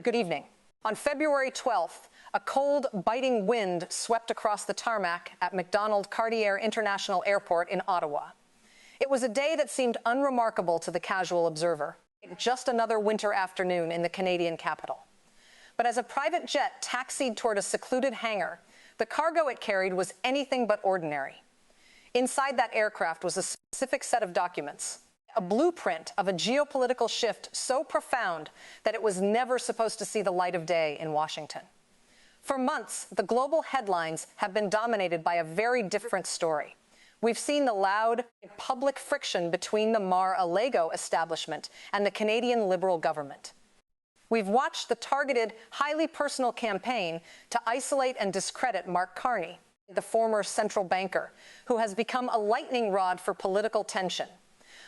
Good evening. On February 12th, a cold, biting wind swept across the tarmac at McDonald Cartier International Airport in Ottawa. It was a day that seemed unremarkable to the casual observer, just another winter afternoon in the Canadian capital. But as a private jet taxied toward a secluded hangar, the cargo it carried was anything but ordinary. Inside that aircraft was a specific set of documents, a blueprint of a geopolitical shift so profound that it was never supposed to see the light of day in Washington. For months, the global headlines have been dominated by a very different story. We've seen the loud, public friction between the Mar-a-Lago establishment and the Canadian Liberal government. We've watched the targeted, highly personal campaign to isolate and discredit Mark Carney, the former central banker, who has become a lightning rod for political tension.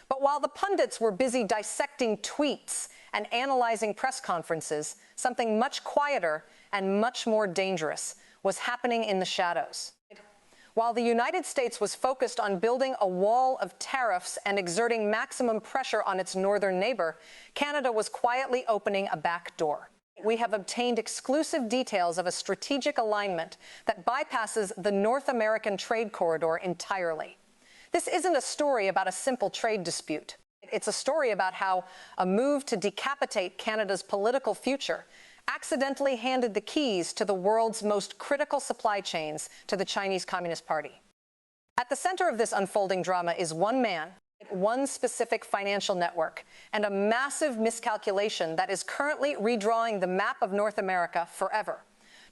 But while the pundits were busy dissecting tweets and analyzing press conferences, something much quieter and much more dangerous was happening in the shadows. While the United States was focused on building a wall of tariffs and exerting maximum pressure on its northern neighbor, Canada was quietly opening a back door. We have obtained exclusive details of a strategic alignment that bypasses the North American trade corridor entirely. This isn't a story about a simple trade dispute. It's a story about how a move to decapitate Canada's political future accidentally handed the keys to the world's most critical supply chains to the Chinese Communist Party. At the center of this unfolding drama is one man, one specific financial network, and a massive miscalculation that is currently redrawing the map of North America forever.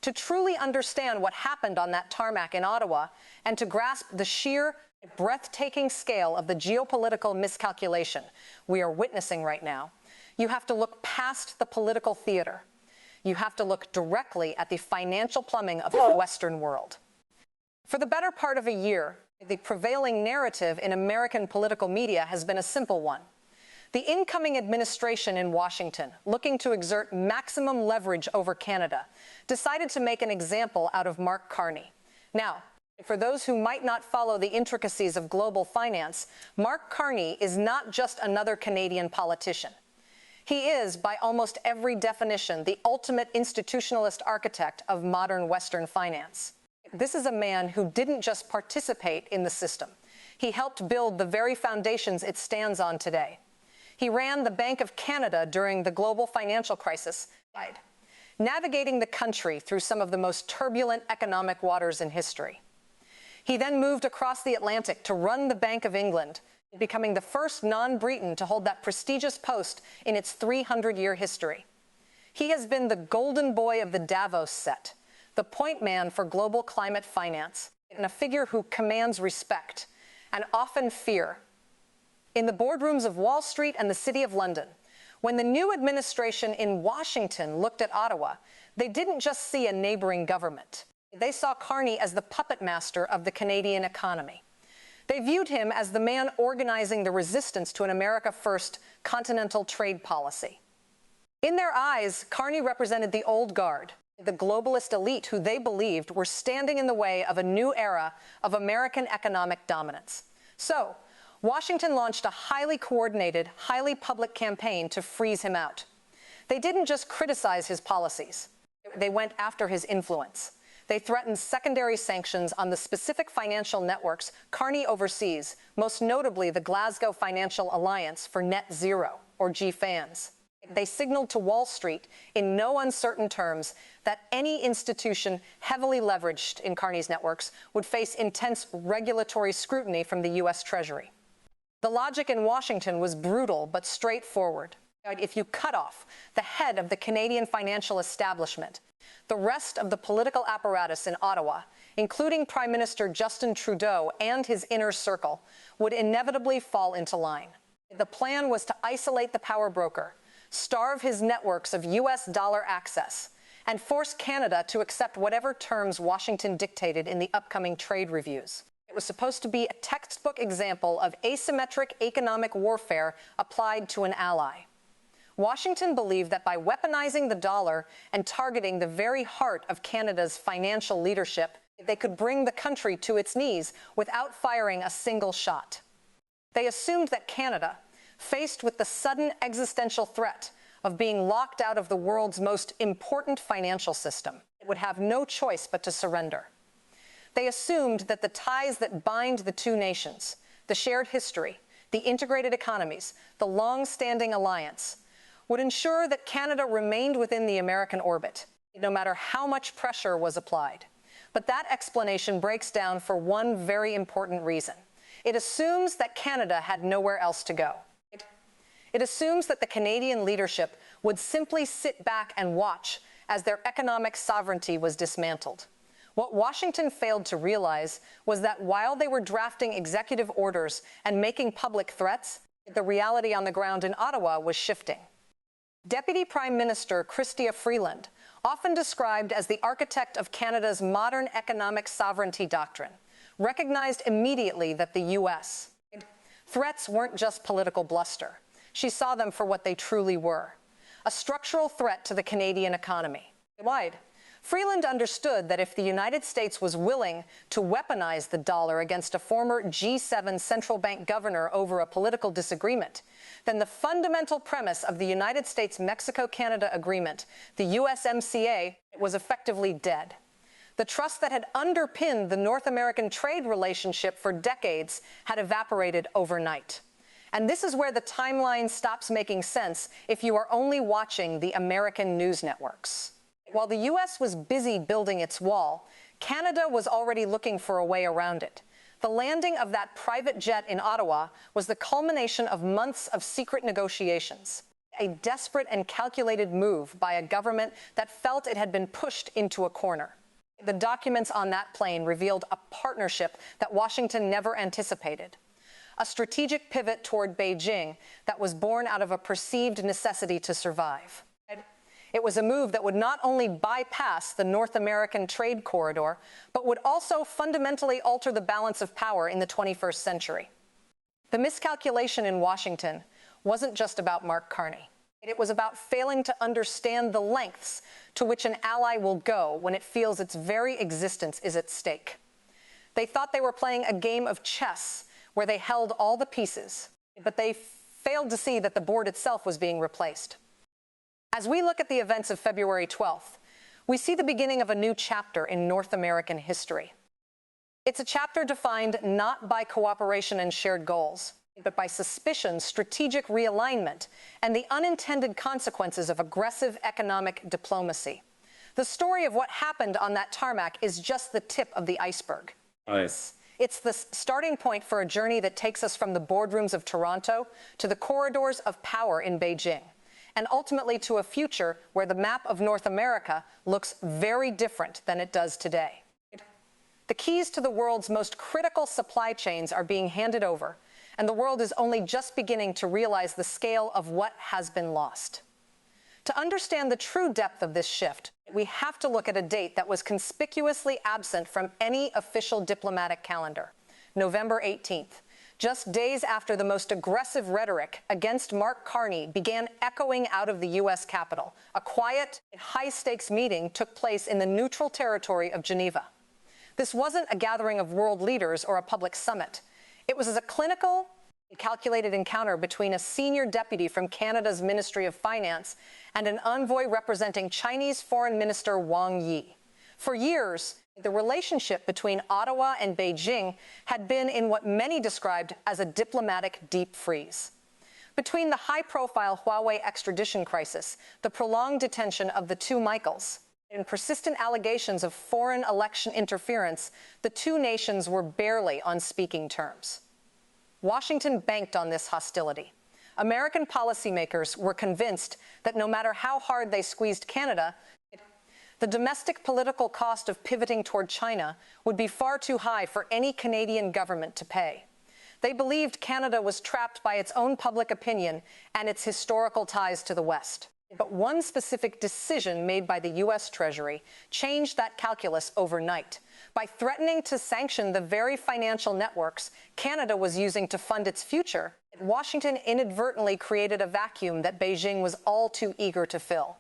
To truly understand what happened on that tarmac in Ottawa and to grasp the sheer, breathtaking scale of the geopolitical miscalculation we are witnessing right now, you have to look past the political theater. You have to look directly at the financial plumbing of the Western world. For the better part of a year, the prevailing narrative in American political media has been a simple one. The incoming administration in Washington, looking to exert maximum leverage over Canada, decided to make an example out of Mark Carney. Now, for those who might not follow the intricacies of global finance, Mark Carney is not just another Canadian politician. He is, by almost every definition, the ultimate institutionalist architect of modern Western finance. This is a man who didn't just participate in the system. He helped build the very foundations it stands on today. He ran the Bank of Canada during the global financial crisis, navigating the country through some of the most turbulent economic waters in history. He then moved across the Atlantic to run the Bank of England, becoming the first non-Briton to hold that prestigious post in its 300-year history. He has been the golden boy of the Davos set, the point man for global climate finance, and a figure who commands respect and often fear. In the boardrooms of Wall Street and the City of London, when the new administration in Washington looked at Ottawa, they didn't just see a neighboring government. They saw Carney as the puppet master of the Canadian economy. They viewed him as the man organizing the resistance to an America First continental trade policy. In their eyes, Carney represented the old guard, the globalist elite who they believed were standing in the way of a new era of American economic dominance. So, Washington launched a highly coordinated, highly public campaign to freeze him out. They didn't just criticize his policies. They went after his influence. They threatened secondary sanctions on the specific financial networks Carney oversees, most notably the Glasgow Financial Alliance for Net Zero, or GFANZ. They signaled to Wall Street in no uncertain terms that any institution heavily leveraged in Carney's networks would face intense regulatory scrutiny from the U.S. Treasury. The logic in Washington was brutal but straightforward. If you cut off the head of the Canadian financial establishment, the rest of the political apparatus in Ottawa, including Prime Minister Justin Trudeau and his inner circle, would inevitably fall into line. The plan was to isolate the power broker, starve his networks of U.S. dollar access, and force Canada to accept whatever terms Washington dictated in the upcoming trade reviews. It was supposed to be a textbook example of asymmetric economic warfare applied to an ally. Washington believed that by weaponizing the dollar and targeting the very heart of Canada's financial leadership, they could bring the country to its knees without firing a single shot. They assumed that Canada, faced with the sudden existential threat of being locked out of the world's most important financial system. It would have no choice but to surrender. They assumed that the ties that bind the two nations, the shared history, the integrated economies, the long-standing alliance, would ensure that Canada remained within the American orbit, no matter how much pressure was applied. But that explanation breaks down for one very important reason. It assumes that Canada had nowhere else to go. It assumes that the Canadian leadership would simply sit back and watch as their economic sovereignty was dismantled. What Washington failed to realize was that while they were drafting executive orders and making public threats, the reality on the ground in Ottawa was shifting. Deputy Prime Minister Chrystia Freeland, often described as the architect of Canada's modern economic sovereignty doctrine, recognized immediately that the U.S. threats weren't just political bluster. She saw them for what they truly were, a structural threat to the Canadian economy. Wide. Freeland understood that if the United States was willing to weaponize the dollar against a former G7 central bank governor over a political disagreement, then the fundamental premise of the United States-Mexico-Canada Agreement, the USMCA, was effectively dead. The trust that had underpinned the North American trade relationship for decades had evaporated overnight. And this is where the timeline stops making sense if you are only watching the American news networks. While the U.S. was busy building its wall, Canada was already looking for a way around it. The landing of that private jet in Ottawa was the culmination of months of secret negotiations, a desperate and calculated move by a government that felt it had been pushed into a corner. The documents on that plane revealed a partnership that Washington never anticipated, a strategic pivot toward Beijing that was born out of a perceived necessity to survive. It was a move that would not only bypass the North American trade corridor, but would also fundamentally alter the balance of power in the 21st century. The miscalculation in Washington wasn't just about Mark Carney. It was about failing to understand the lengths to which an ally will go when it feels its very existence is at stake. They thought they were playing a game of chess where they held all the pieces, but they failed to see that the board itself was being replaced. As we look at the events of February 12th, we see the beginning of a new chapter in North American history. It's a chapter defined not by cooperation and shared goals, but by suspicion, strategic realignment, and the unintended consequences of aggressive economic diplomacy. The story of what happened on that tarmac is just the tip of the iceberg. Nice. It's the starting point for a journey that takes us from the boardrooms of Toronto to the corridors of power in Beijing, and ultimately to a future where the map of North America looks very different than it does today. The keys to the world's most critical supply chains are being handed over, and the world is only just beginning to realize the scale of what has been lost. To understand the true depth of this shift, we have to look at a date that was conspicuously absent from any official diplomatic calendar, November 18th. Just days after the most aggressive rhetoric against Mark Carney began echoing out of the U.S. Capitol, a quiet, high-stakes meeting took place in the neutral territory of Geneva. This wasn't a gathering of world leaders or a public summit. It was a clinical, calculated encounter between a senior deputy from Canada's Ministry of Finance and an envoy representing Chinese Foreign Minister Wang Yi. For years, the relationship between Ottawa and Beijing had been in what many described as a diplomatic deep freeze. Between the high-profile Huawei extradition crisis, the prolonged detention of the two Michaels, and persistent allegations of foreign election interference, the two nations were barely on speaking terms. Washington banked on this hostility. American policymakers were convinced that no matter how hard they squeezed Canada, the domestic political cost of pivoting toward China would be far too high for any Canadian government to pay. They believed Canada was trapped by its own public opinion and its historical ties to the West. But one specific decision made by the U.S. Treasury changed that calculus overnight. By threatening to sanction the very financial networks Canada was using to fund its future, Washington inadvertently created a vacuum that Beijing was all too eager to fill.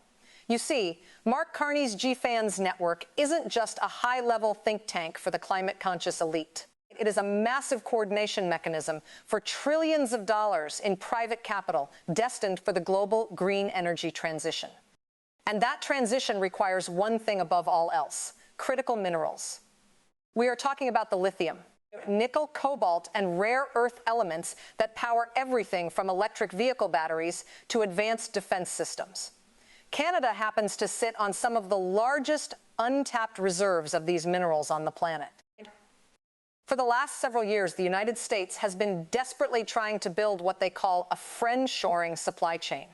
You see, Mark Carney's GFANZ network isn't just a high-level think tank for the climate-conscious elite. It is a massive coordination mechanism for trillions of dollars in private capital destined for the global green energy transition. And that transition requires one thing above all else: critical minerals. We are talking about the lithium, nickel, cobalt, and rare earth elements that power everything from electric vehicle batteries to advanced defense systems. Canada happens to sit on some of the largest untapped reserves of these minerals on the planet. For the last several years, the United States has been desperately trying to build what they call a friend-shoring supply chain.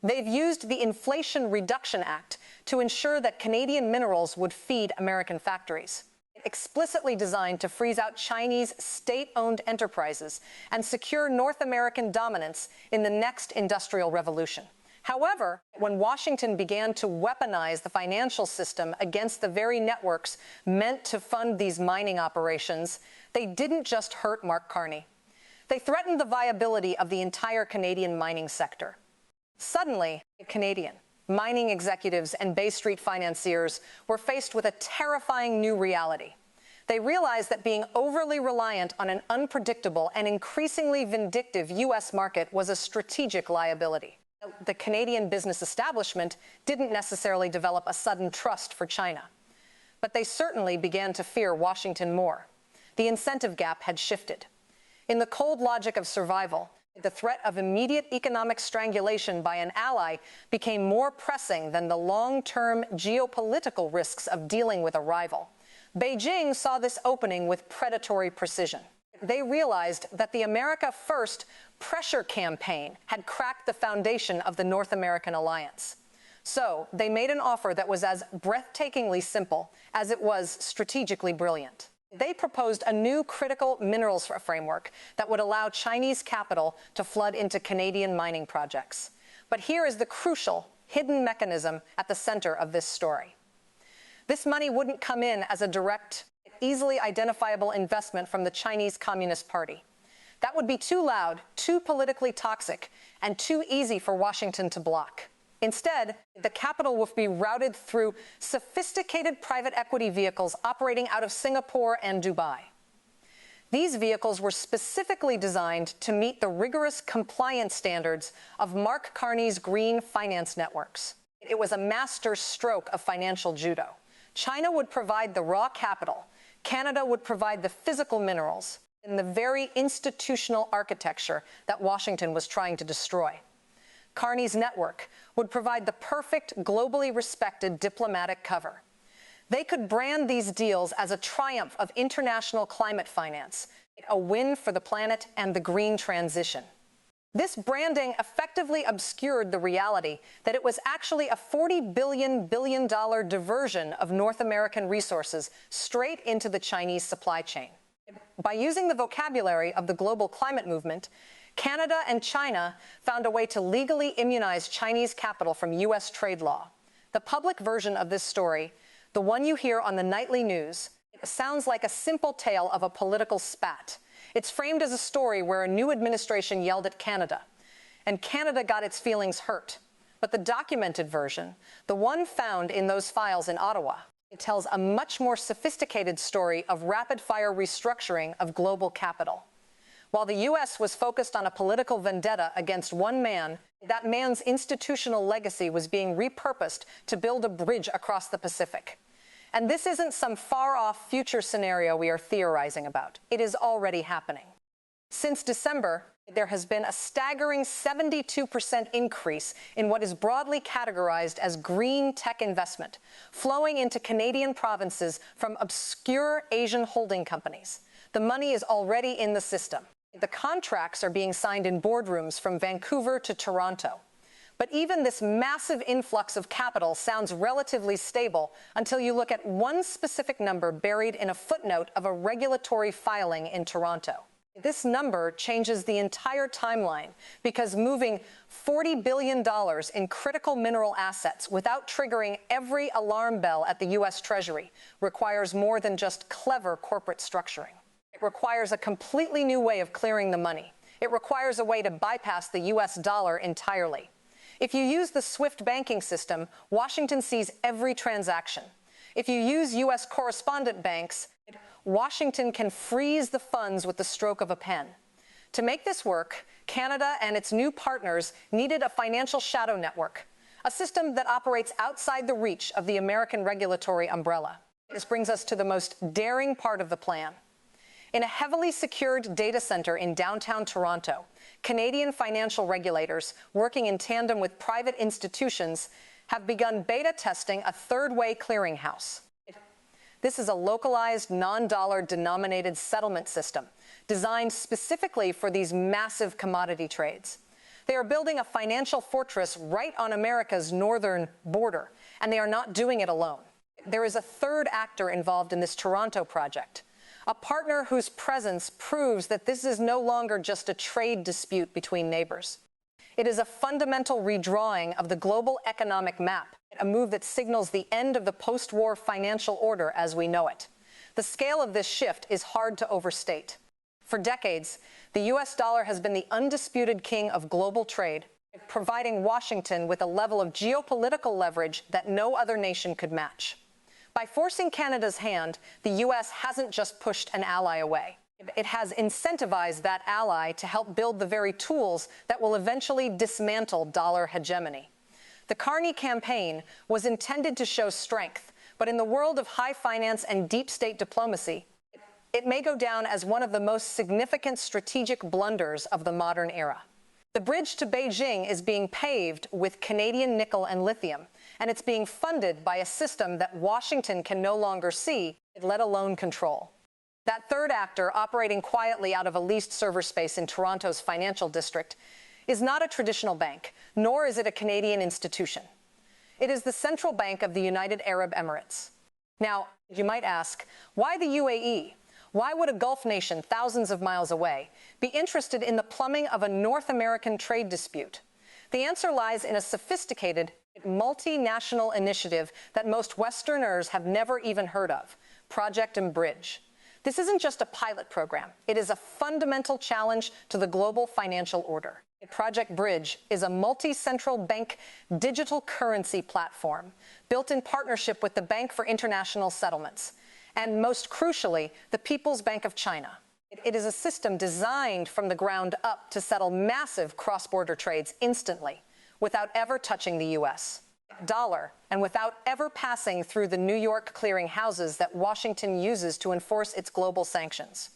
They've used the Inflation Reduction Act to ensure that Canadian minerals would feed American factories, explicitly designed to freeze out Chinese state-owned enterprises and secure North American dominance in the next industrial revolution. However, when Washington began to weaponize the financial system against the very networks meant to fund these mining operations, they didn't just hurt Mark Carney. They threatened the viability of the entire Canadian mining sector. Suddenly, Canadian mining executives and Bay Street financiers were faced with a terrifying new reality. They realized that being overly reliant on an unpredictable and increasingly vindictive U.S. market was a strategic liability. The Canadian business establishment didn't necessarily develop a sudden trust for China, but they certainly began to fear Washington more. The incentive gap had shifted. In the cold logic of survival, the threat of immediate economic strangulation by an ally became more pressing than the long-term geopolitical risks of dealing with a rival. Beijing saw this opening with predatory precision. They realized that the America First pressure campaign had cracked the foundation of the North American alliance. So they made an offer that was as breathtakingly simple as it was strategically brilliant. They proposed a new critical minerals framework that would allow Chinese capital to flood into Canadian mining projects. But here is the crucial, hidden mechanism at the center of this story. This money wouldn't come in as a direct, easily identifiable investment from the Chinese Communist Party. That would be too loud, too politically toxic, and too easy for Washington to block. Instead, the capital would be routed through sophisticated private equity vehicles operating out of Singapore and Dubai. These vehicles were specifically designed to meet the rigorous compliance standards of Mark Carney's green finance networks. It was a master stroke of financial judo. China would provide the raw capital, Canada would provide the physical minerals, and the very institutional architecture that Washington was trying to destroy. Carney's network would provide the perfect, globally respected diplomatic cover. They could brand these deals as a triumph of international climate finance, a win for the planet and the green transition. This branding effectively obscured the reality that it was actually a $40 billion diversion of North American resources straight into the Chinese supply chain. By using the vocabulary of the global climate movement, Canada and China found a way to legally immunize Chinese capital from U.S. trade law. The public version of this story, the one you hear on the nightly news, sounds like a simple tale of a political spat. It's framed as a story where a new administration yelled at Canada, and Canada got its feelings hurt. But the documented version, the one found in those files in Ottawa, it tells a much more sophisticated story of rapid-fire restructuring of global capital. While the U.S. was focused on a political vendetta against one man, that man's institutional legacy was being repurposed to build a bridge across the Pacific. And this isn't some far-off future scenario we are theorizing about. It is already happening. Since December, there has been a staggering 72% increase in what is broadly categorized as green tech investment, flowing into Canadian provinces from obscure Asian holding companies. The money is already in the system. The contracts are being signed in boardrooms from Vancouver to Toronto. But even this massive influx of capital sounds relatively stable until you look at one specific number buried in a footnote of a regulatory filing in Toronto. This number changes the entire timeline because moving $40 billion in critical mineral assets without triggering every alarm bell at the U.S. Treasury requires more than just clever corporate structuring. It requires a completely new way of clearing the money. It requires a way to bypass the U.S. dollar entirely. If you use the SWIFT banking system, Washington sees every transaction. If you use U.S. correspondent banks, Washington can freeze the funds with the stroke of a pen. To make this work, Canada and its new partners needed a financial shadow network, a system that operates outside the reach of the American regulatory umbrella. This brings us to the most daring part of the plan. In a heavily secured data center in downtown Toronto, Canadian financial regulators, working in tandem with private institutions, have begun beta testing a third-way clearinghouse. This is a localized, non-dollar denominated settlement system designed specifically for these massive commodity trades. They are building a financial fortress right on America's northern border, and they are not doing it alone. There is a third actor involved in this Toronto project, a partner whose presence proves that this is no longer just a trade dispute between neighbors. It is a fundamental redrawing of the global economic map, a move that signals the end of the post-war financial order as we know it. The scale of this shift is hard to overstate. For decades, the U.S. dollar has been the undisputed king of global trade, providing Washington with a level of geopolitical leverage that no other nation could match. By forcing Canada's hand, the U.S. hasn't just pushed an ally away. It has incentivized that ally to help build the very tools that will eventually dismantle dollar hegemony. The Carney campaign was intended to show strength, but in the world of high finance and deep state diplomacy, it may go down as one of the most significant strategic blunders of the modern era. The bridge to Beijing is being paved with Canadian nickel and lithium, and it's being funded by a system that Washington can no longer see, let alone control. That third actor, operating quietly out of a leased server space in Toronto's financial district, is not a traditional bank, nor is it a Canadian institution. It is the Central Bank of the United Arab Emirates. Now, you might ask, why the UAE? Why would a Gulf nation thousands of miles away be interested in the plumbing of a North American trade dispute? The answer lies in a sophisticated, multinational initiative that most Westerners have never even heard of, Project Bridge. This isn't just a pilot program. It is a fundamental challenge to the global financial order. Project Bridge is a multi-central bank digital currency platform built in partnership with the Bank for International Settlements, and most crucially, the People's Bank of China. It is a system designed from the ground up to settle massive cross-border trades instantly, without ever touching the U.S. dollar, and without ever passing through the New York clearing houses that Washington uses to enforce its global sanctions.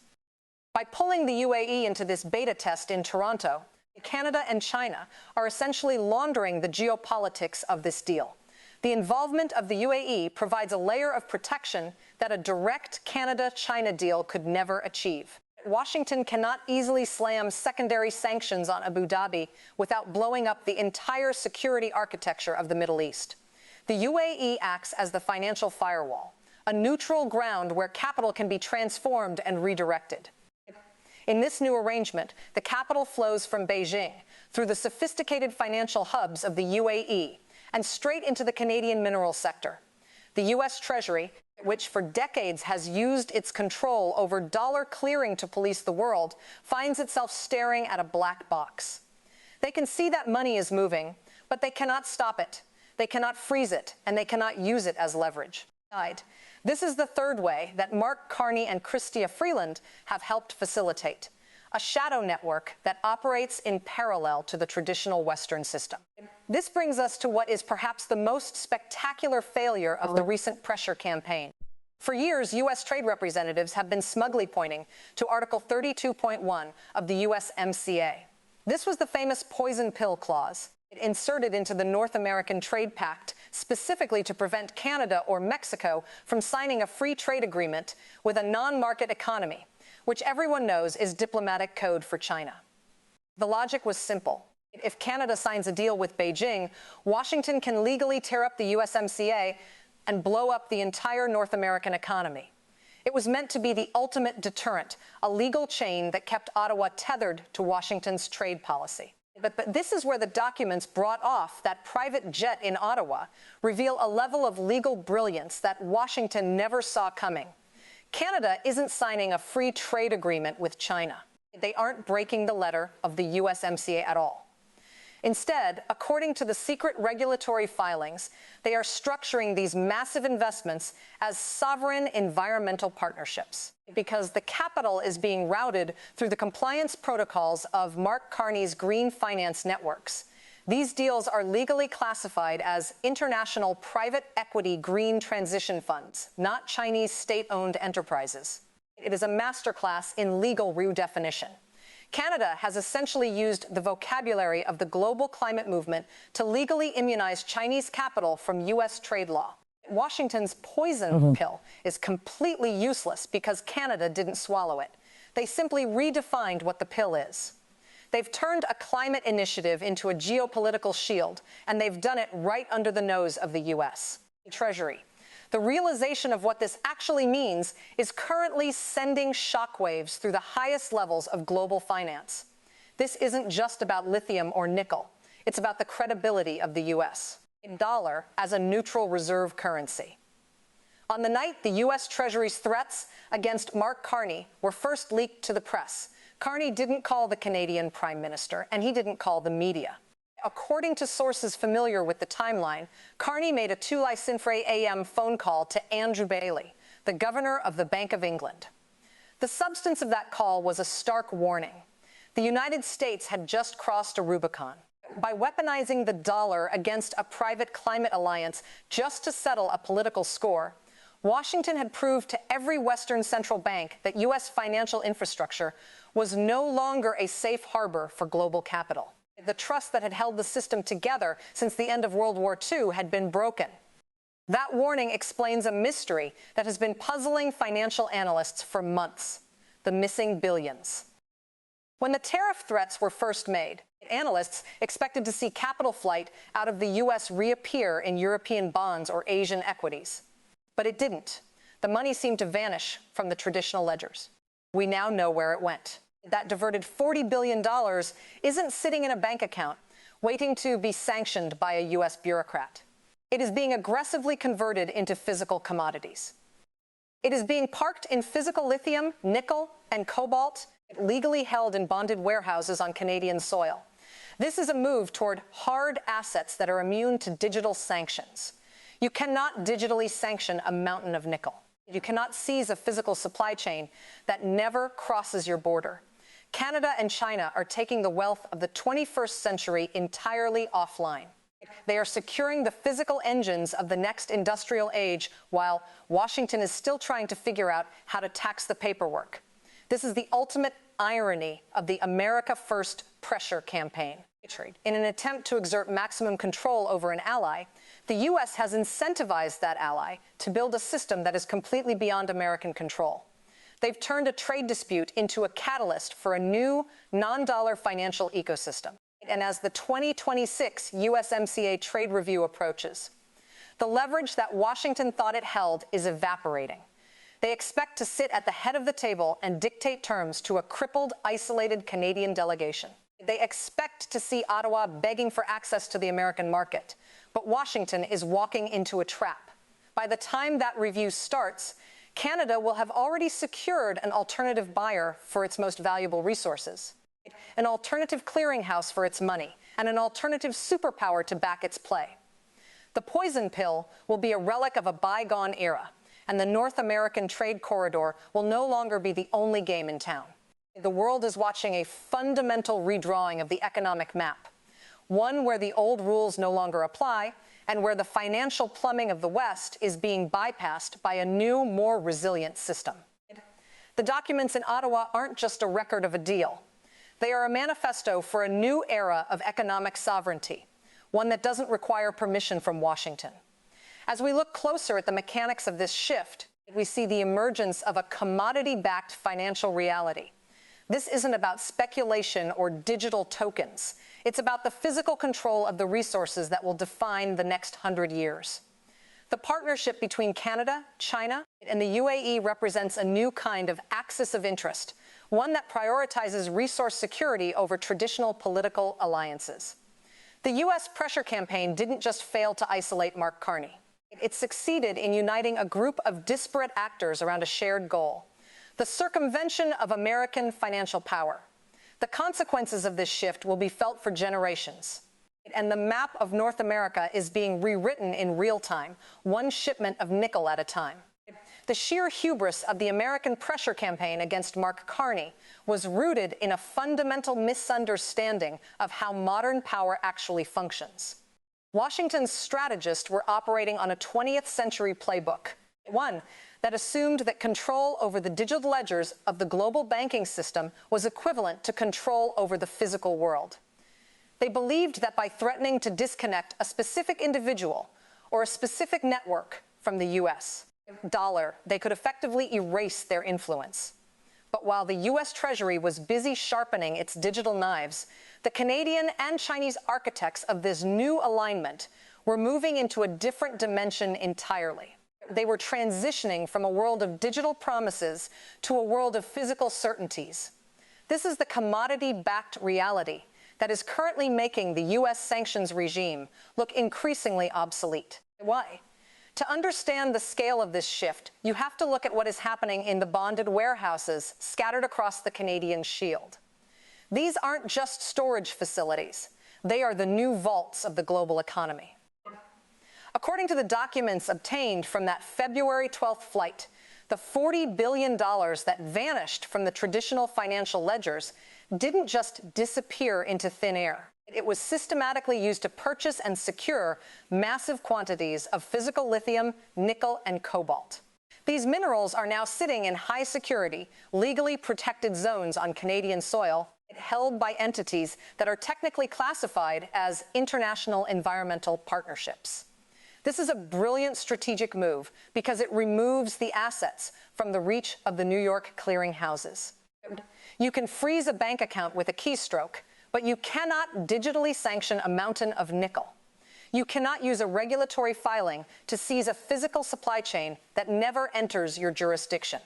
By pulling the UAE into this beta test in Toronto, Canada and China are essentially laundering the geopolitics of this deal. The involvement of the UAE provides a layer of protection that a direct Canada-China deal could never achieve. Washington cannot easily slam secondary sanctions on Abu Dhabi without blowing up the entire security architecture of the Middle East. The UAE acts as the financial firewall, a neutral ground where capital can be transformed and redirected. In this new arrangement, the capital flows from Beijing through the sophisticated financial hubs of the UAE and straight into the Canadian mineral sector. The U.S. Treasury, which for decades has used its control over dollar clearing to police the world, finds itself staring at a black box. They can see that money is moving, but they cannot stop it. They cannot freeze it, and they cannot use it as leverage. This is the third way that Mark Carney and Chrystia Freeland have helped facilitate, a shadow network that operates in parallel to the traditional Western system. This brings us to what is perhaps the most spectacular failure of the recent pressure campaign. For years, U.S. trade representatives have been smugly pointing to Article 32.1 of the USMCA. This was the famous poison pill clause, inserted into the North American Trade Pact specifically to prevent Canada or Mexico from signing a free trade agreement with a non-market economy, which everyone knows is diplomatic code for China. The logic was simple. If Canada signs a deal with Beijing, Washington can legally tear up the USMCA and blow up the entire North American economy. It was meant to be the ultimate deterrent, a legal chain that kept Ottawa tethered to Washington's trade policy. But this is where the documents brought off that private jet in Ottawa reveal a level of legal brilliance that Washington never saw coming. Canada isn't signing a free trade agreement with China. They aren't breaking the letter of the USMCA at all. Instead, according to the secret regulatory filings, they are structuring these massive investments as sovereign environmental partnerships because the capital is being routed through the compliance protocols of Mark Carney's green finance networks. These deals are legally classified as international private equity green transition funds, not Chinese state-owned enterprises. It is a masterclass in legal redefinition. Canada has essentially used the vocabulary of the global climate movement to legally immunize Chinese capital from U.S. trade law. Washington's poison pill is completely useless because Canada didn't swallow it. They simply redefined what the pill is. They've turned a climate initiative into a geopolitical shield, and they've done it right under the nose of the U.S. Treasury. The realization of what this actually means is currently sending shockwaves through the highest levels of global finance. This isn't just about lithium or nickel. It's about the credibility of the U.S. dollar as a neutral reserve currency. On the night the U.S. Treasury's threats against Mark Carney were first leaked to the press, Carney didn't call the Canadian Prime Minister, and he didn't call the media. According to sources familiar with the timeline, Carney made a 2:00 a.m. phone call to Andrew Bailey, the governor of the Bank of England. The substance of that call was a stark warning. The United States had just crossed a Rubicon. By weaponizing the dollar against a private climate alliance just to settle a political score, Washington had proved to every Western central bank that U.S. financial infrastructure was no longer a safe harbor for global capital. The trust that had held the system together since the end of World War II had been broken. That warning explains a mystery that has been puzzling financial analysts for months: the missing billions. When the tariff threats were first made, analysts expected to see capital flight out of the U.S. reappear in European bonds or Asian equities. But it didn't. The money seemed to vanish from the traditional ledgers. We now know where it went. That diverted $40 billion isn't sitting in a bank account, waiting to be sanctioned by a U.S. bureaucrat. It is being aggressively converted into physical commodities. It is being parked in physical lithium, nickel, and cobalt, legally held in bonded warehouses on Canadian soil. This is a move toward hard assets that are immune to digital sanctions. You cannot digitally sanction a mountain of nickel. You cannot seize a physical supply chain that never crosses your border. Canada and China are taking the wealth of the 21st century entirely offline. They are securing the physical engines of the next industrial age while Washington is still trying to figure out how to tax the paperwork. This is the ultimate irony of the America First pressure campaign. In an attempt to exert maximum control over an ally, the U.S. has incentivized that ally to build a system that is completely beyond American control. They've turned a trade dispute into a catalyst for a new non-dollar financial ecosystem. And as the 2026 USMCA trade review approaches, the leverage that Washington thought it held is evaporating. They expect to sit at the head of the table and dictate terms to a crippled, isolated Canadian delegation. They expect to see Ottawa begging for access to the American market, but Washington is walking into a trap. By the time that review starts, Canada will have already secured an alternative buyer for its most valuable resources, an alternative clearinghouse for its money, and an alternative superpower to back its play. The poison pill will be a relic of a bygone era, and the North American trade corridor will no longer be the only game in town. The world is watching a fundamental redrawing of the economic map, one where the old rules no longer apply, and where the financial plumbing of the West is being bypassed by a new, more resilient system. The documents in Ottawa aren't just a record of a deal. They are a manifesto for a new era of economic sovereignty, one that doesn't require permission from Washington. As we look closer at the mechanics of this shift, we see the emergence of a commodity-backed financial reality. This isn't about speculation or digital tokens. It's about the physical control of the resources that will define the next 100 years. The partnership between Canada, China, and the UAE represents a new kind of axis of interest, one that prioritizes resource security over traditional political alliances. The U.S. pressure campaign didn't just fail to isolate Mark Carney. It succeeded in uniting a group of disparate actors around a shared goal: the circumvention of American financial power. The consequences of this shift will be felt for generations. And the map of North America is being rewritten in real time, one shipment of nickel at a time. The sheer hubris of the American pressure campaign against Mark Carney was rooted in a fundamental misunderstanding of how modern power actually functions. Washington's strategists were operating on a 20th century playbook, one that assumed that control over the digital ledgers of the global banking system was equivalent to control over the physical world. They believed that by threatening to disconnect a specific individual or a specific network from the U.S. dollar, they could effectively erase their influence. But while the U.S. Treasury was busy sharpening its digital knives, the Canadian and Chinese architects of this new alignment were moving into a different dimension entirely. They were transitioning from a world of digital promises to a world of physical certainties. This is the commodity-backed reality that is currently making the U.S. sanctions regime look increasingly obsolete. Why? To understand the scale of this shift, you have to look at what is happening in the bonded warehouses scattered across the Canadian Shield. These aren't just storage facilities. They are the new vaults of the global economy. According to the documents obtained from that February 12th flight, the $40 billion that vanished from the traditional financial ledgers didn't just disappear into thin air. It was systematically used to purchase and secure massive quantities of physical lithium, nickel, and cobalt. These minerals are now sitting in high security, legally protected zones on Canadian soil, held by entities that are technically classified as international environmental partnerships. This is a brilliant strategic move because it removes the assets from the reach of the New York clearinghouses. You can freeze a bank account with a keystroke, but you cannot digitally sanction a mountain of nickel. You cannot use a regulatory filing to seize a physical supply chain that never enters your jurisdiction.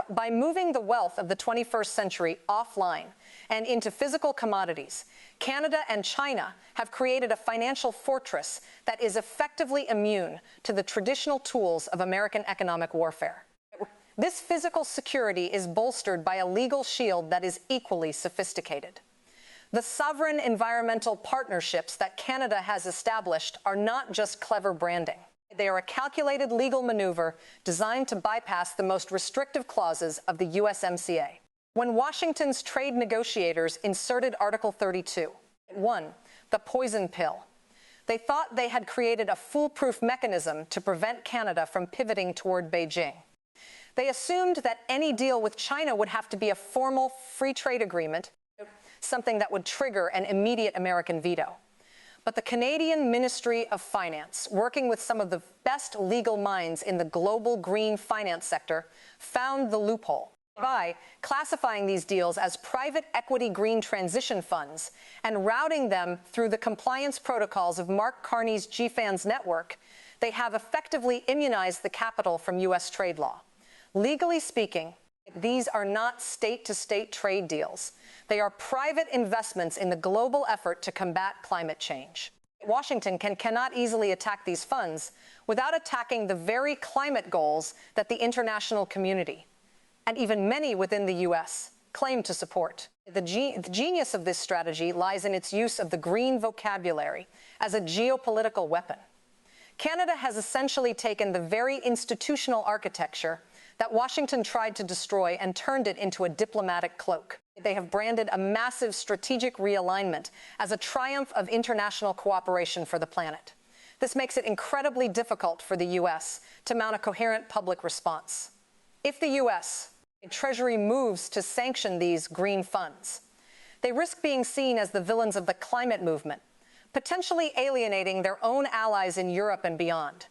By moving the wealth of the 21st century offline and into physical commodities, Canada and China have created a financial fortress that is effectively immune to the traditional tools of American economic warfare. This physical security is bolstered by a legal shield that is equally sophisticated. The sovereign environmental partnerships that Canada has established are not just clever branding. They are a calculated legal maneuver designed to bypass the most restrictive clauses of the USMCA. When Washington's trade negotiators inserted Article 32, 1, the poison pill, they thought they had created a foolproof mechanism to prevent Canada from pivoting toward Beijing. They assumed that any deal with China would have to be a formal free trade agreement, something that would trigger an immediate American veto. But the Canadian Ministry of Finance, working with some of the best legal minds in the global green finance sector, found the loophole by classifying these deals as private equity green transition funds and routing them through the compliance protocols of Mark Carney's GFANZ network. They have effectively immunized the capital from U.S. trade law. Legally speaking, these are not state-to-state trade deals. They are private investments in the global effort to combat climate change. Washington cannot easily attack these funds without attacking the very climate goals that the international community, and even many within the U.S., claim to support. The genius of this strategy lies in its use of the green vocabulary as a geopolitical weapon. Canada has essentially taken the very institutional architecture that Washington tried to destroy and turned it into a diplomatic cloak. They have branded a massive strategic realignment as a triumph of international cooperation for the planet. This makes it incredibly difficult for the U.S. to mount a coherent public response. If the U.S. Treasury moves to sanction these green funds, they risk being seen as the villains of the climate movement, potentially alienating their own allies in Europe and beyond.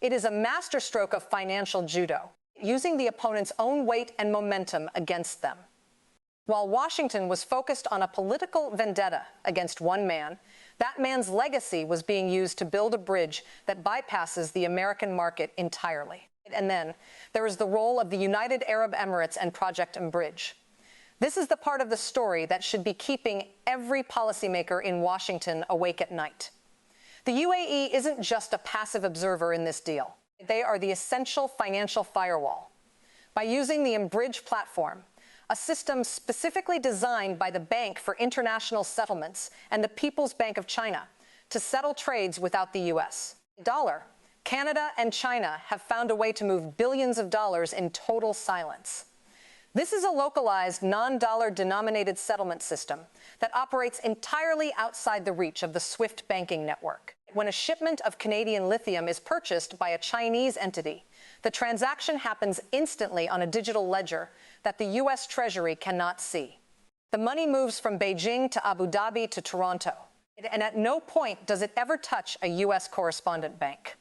It is a masterstroke of financial judo, using the opponent's own weight and momentum against them. While Washington was focused on a political vendetta against one man, that man's legacy was being used to build a bridge that bypasses the American market entirely. And then there is the role of the United Arab Emirates and Project Bridge. This is the part of the story that should be keeping every policymaker in Washington awake at night. The UAE isn't just a passive observer in this deal. They are the essential financial firewall. By using the Bridge platform, a system specifically designed by the Bank for International Settlements and the People's Bank of China to settle trades without the U.S. dollar. Canada and China have found a way to move billions of dollars in total silence. This is a localized, non-dollar denominated settlement system that operates entirely outside the reach of the SWIFT banking network. When a shipment of Canadian lithium is purchased by a Chinese entity, the transaction happens instantly on a digital ledger that the U.S. Treasury cannot see. The money moves from Beijing to Abu Dhabi to Toronto, and at no point does it ever touch a U.S. correspondent bank.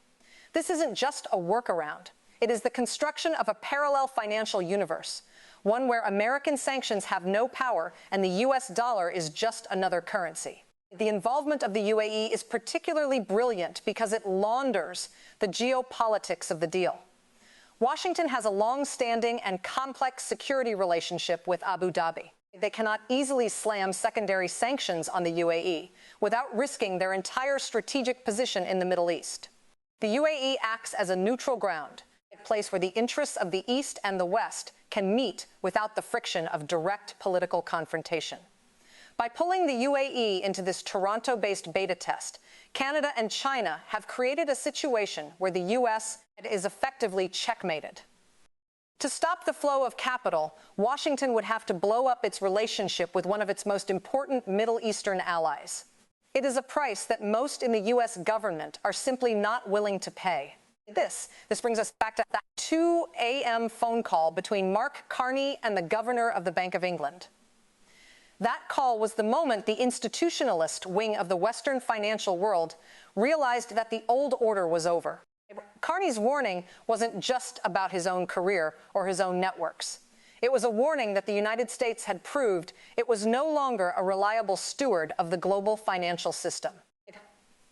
This isn't just a workaround. It is the construction of a parallel financial universe, one where American sanctions have no power and the U.S. dollar is just another currency. The involvement of the UAE is particularly brilliant because it launders the geopolitics of the deal. Washington has a long-standing and complex security relationship with Abu Dhabi. They cannot easily slam secondary sanctions on the UAE without risking their entire strategic position in the Middle East. The UAE acts as a neutral ground, a place where the interests of the East and the West can meet without the friction of direct political confrontation. By pulling the UAE into this Toronto-based beta test, Canada and China have created a situation where the U.S. is effectively checkmated. To stop the flow of capital, Washington would have to blow up its relationship with one of its most important Middle Eastern allies. It is a price that most in the U.S. government are simply not willing to pay. This brings us back to that 2 a.m. phone call between Mark Carney and the governor of the Bank of England. That call was the moment the institutionalist wing of the Western financial world realized that the old order was over. Carney's warning wasn't just about his own career or his own networks. It was a warning that the United States had proved it was no longer a reliable steward of the global financial system.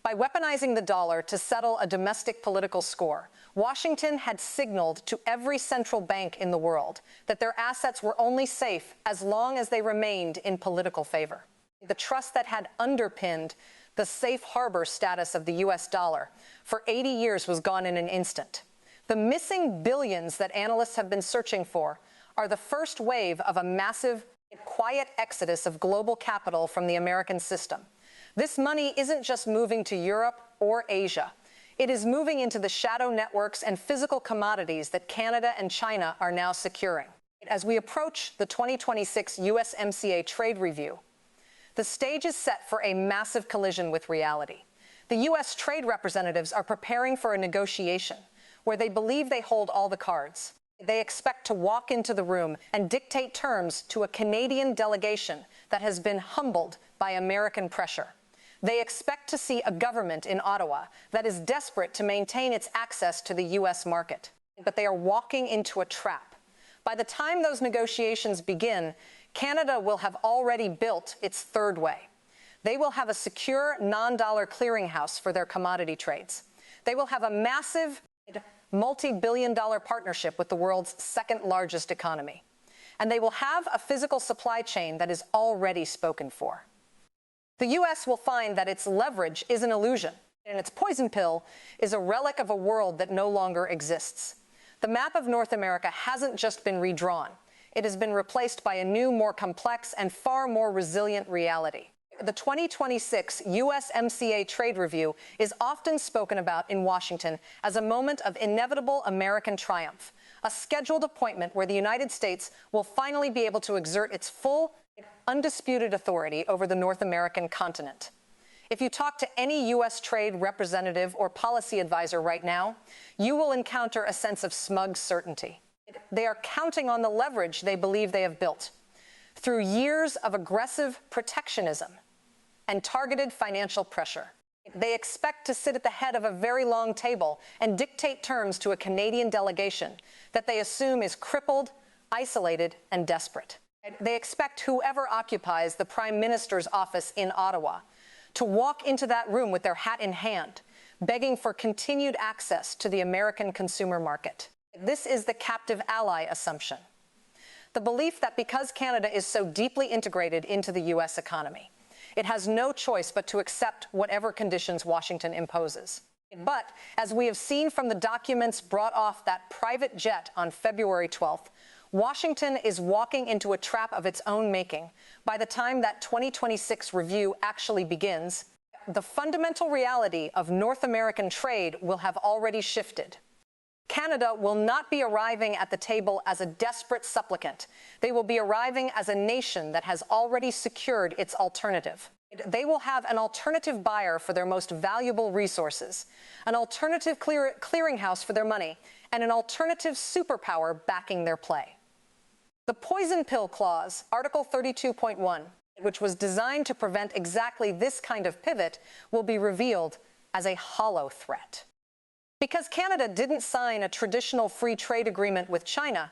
By weaponizing the dollar to settle a domestic political score, Washington had signaled to every central bank in the world that their assets were only safe as long as they remained in political favor. The trust that had underpinned the safe harbor status of the U.S. dollar for 80 years was gone in an instant. The missing billions that analysts have been searching for are the first wave of a massive, quiet exodus of global capital from the American system. This money isn't just moving to Europe or Asia. It is moving into the shadow networks and physical commodities that Canada and China are now securing. As we approach the 2026 USMCA trade review, the stage is set for a massive collision with reality. The U.S. trade representatives are preparing for a negotiation where they believe they hold all the cards. They expect to walk into the room and dictate terms to a Canadian delegation that has been humbled by American pressure. They expect to see a government in Ottawa that is desperate to maintain its access to the U.S. market. But they are walking into a trap. By the time those negotiations begin, Canada will have already built its third way. They will have a secure non-dollar clearinghouse for their commodity trades. They will have a massive multi-billion-dollar partnership with the world's second largest economy. And they will have a physical supply chain that is already spoken for. The U.S. will find that its leverage is an illusion, and its poison pill is a relic of a world that no longer exists. The map of North America hasn't just been redrawn. It has been replaced by a new, more complex and far more resilient reality. The 2026 USMCA trade review is often spoken about in Washington as a moment of inevitable American triumph, a scheduled appointment where the United States will finally be able to exert its full, undisputed authority over the North American continent. If you talk to any U.S. trade representative or policy advisor right now, you will encounter a sense of smug certainty. They are counting on the leverage they believe they have built through years of aggressive protectionism and targeted financial pressure. They expect to sit at the head of a very long table and dictate terms to a Canadian delegation that they assume is crippled, isolated, and desperate. They expect whoever occupies the Prime Minister's office in Ottawa to walk into that room with their hat in hand, begging for continued access to the American consumer market. This is the captive ally assumption. The belief that because Canada is so deeply integrated into the U.S. economy, it has no choice but to accept whatever conditions Washington imposes. But, as we have seen from the documents brought off that private jet on February 12th, Washington is walking into a trap of its own making by the time that 2026 review actually begins, The fundamental reality of North American trade will have already shifted. Canada will not be arriving at the table as a desperate supplicant. They will be arriving as a nation that has already secured its alternative. They will have an alternative buyer for their most valuable resources, an alternative clearinghouse for their money, and an alternative superpower backing their play. The poison pill clause, Article 32.1, which was designed to prevent exactly this kind of pivot, will be revealed as a hollow threat. Because Canada didn't sign a traditional free trade agreement with China,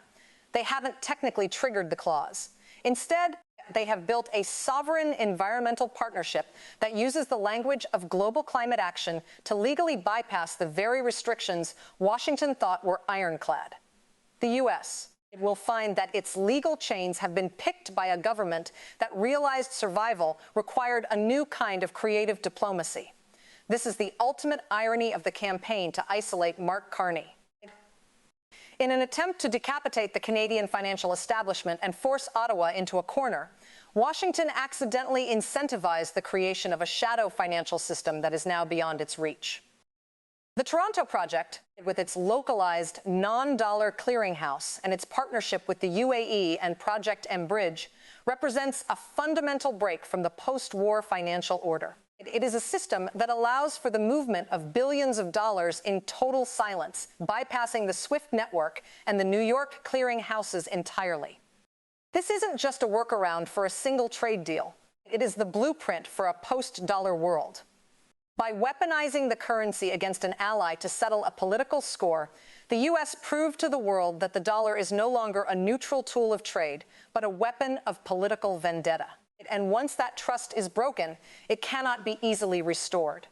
they haven't technically triggered the clause. Instead, they have built a sovereign environmental partnership that uses the language of global climate action to legally bypass the very restrictions Washington thought were ironclad. The U.S. will find that its legal chains have been picked by a government that realized survival required a new kind of creative diplomacy. This is the ultimate irony of the campaign to isolate Mark Carney. In an attempt to decapitate the Canadian financial establishment and force Ottawa into a corner, Washington accidentally incentivized the creation of a shadow financial system that is now beyond its reach. The Toronto project, with its localized non-dollar clearinghouse and its partnership with the UAE and Project Bridge, represents a fundamental break from the post-war financial order. It is a system that allows for the movement of billions of dollars in total silence, bypassing the SWIFT network and the New York clearing houses entirely. This isn't just a workaround for a single trade deal. It is the blueprint for a post-dollar world. By weaponizing the currency against an ally to settle a political score, the U.S. proved to the world that the dollar is no longer a neutral tool of trade, but a weapon of political vendetta. And once that trust is broken, it cannot be easily restored.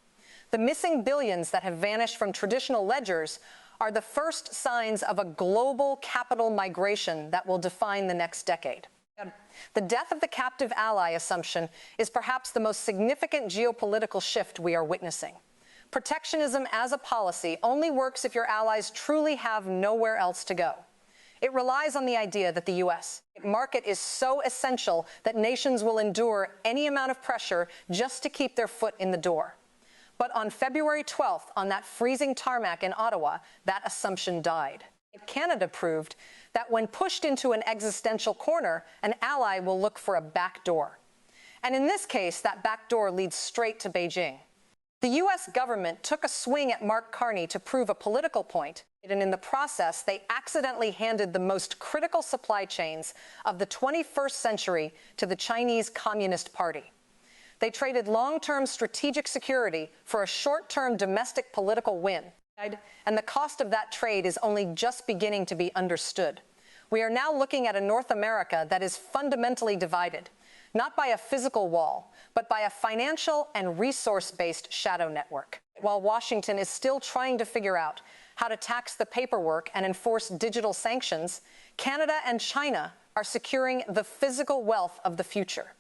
The missing billions that have vanished from traditional ledgers are the first signs of a global capital migration that will define the next decade. The death of the captive ally assumption is perhaps the most significant geopolitical shift we are witnessing. Protectionism as a policy only works if your allies truly have nowhere else to go. It relies on the idea that the U.S. market is so essential that nations will endure any amount of pressure just to keep their foot in the door. But on February 12th, on that freezing tarmac in Ottawa, that assumption died. Canada proved that when pushed into an existential corner, an ally will look for a back door. And in this case, that back door leads straight to Beijing. The U.S. government took a swing at Mark Carney to prove a political point, and in the process, they accidentally handed the most critical supply chains of the 21st century to the Chinese Communist Party. They traded long-term strategic security for a short-term domestic political win, and the cost of that trade is only just beginning to be understood. We are now looking at a North America that is fundamentally divided, not by a physical wall, but by a financial and resource-based shadow network. While Washington is still trying to figure out how to tax the paperwork and enforce digital sanctions, Canada and China are securing the physical wealth of the future.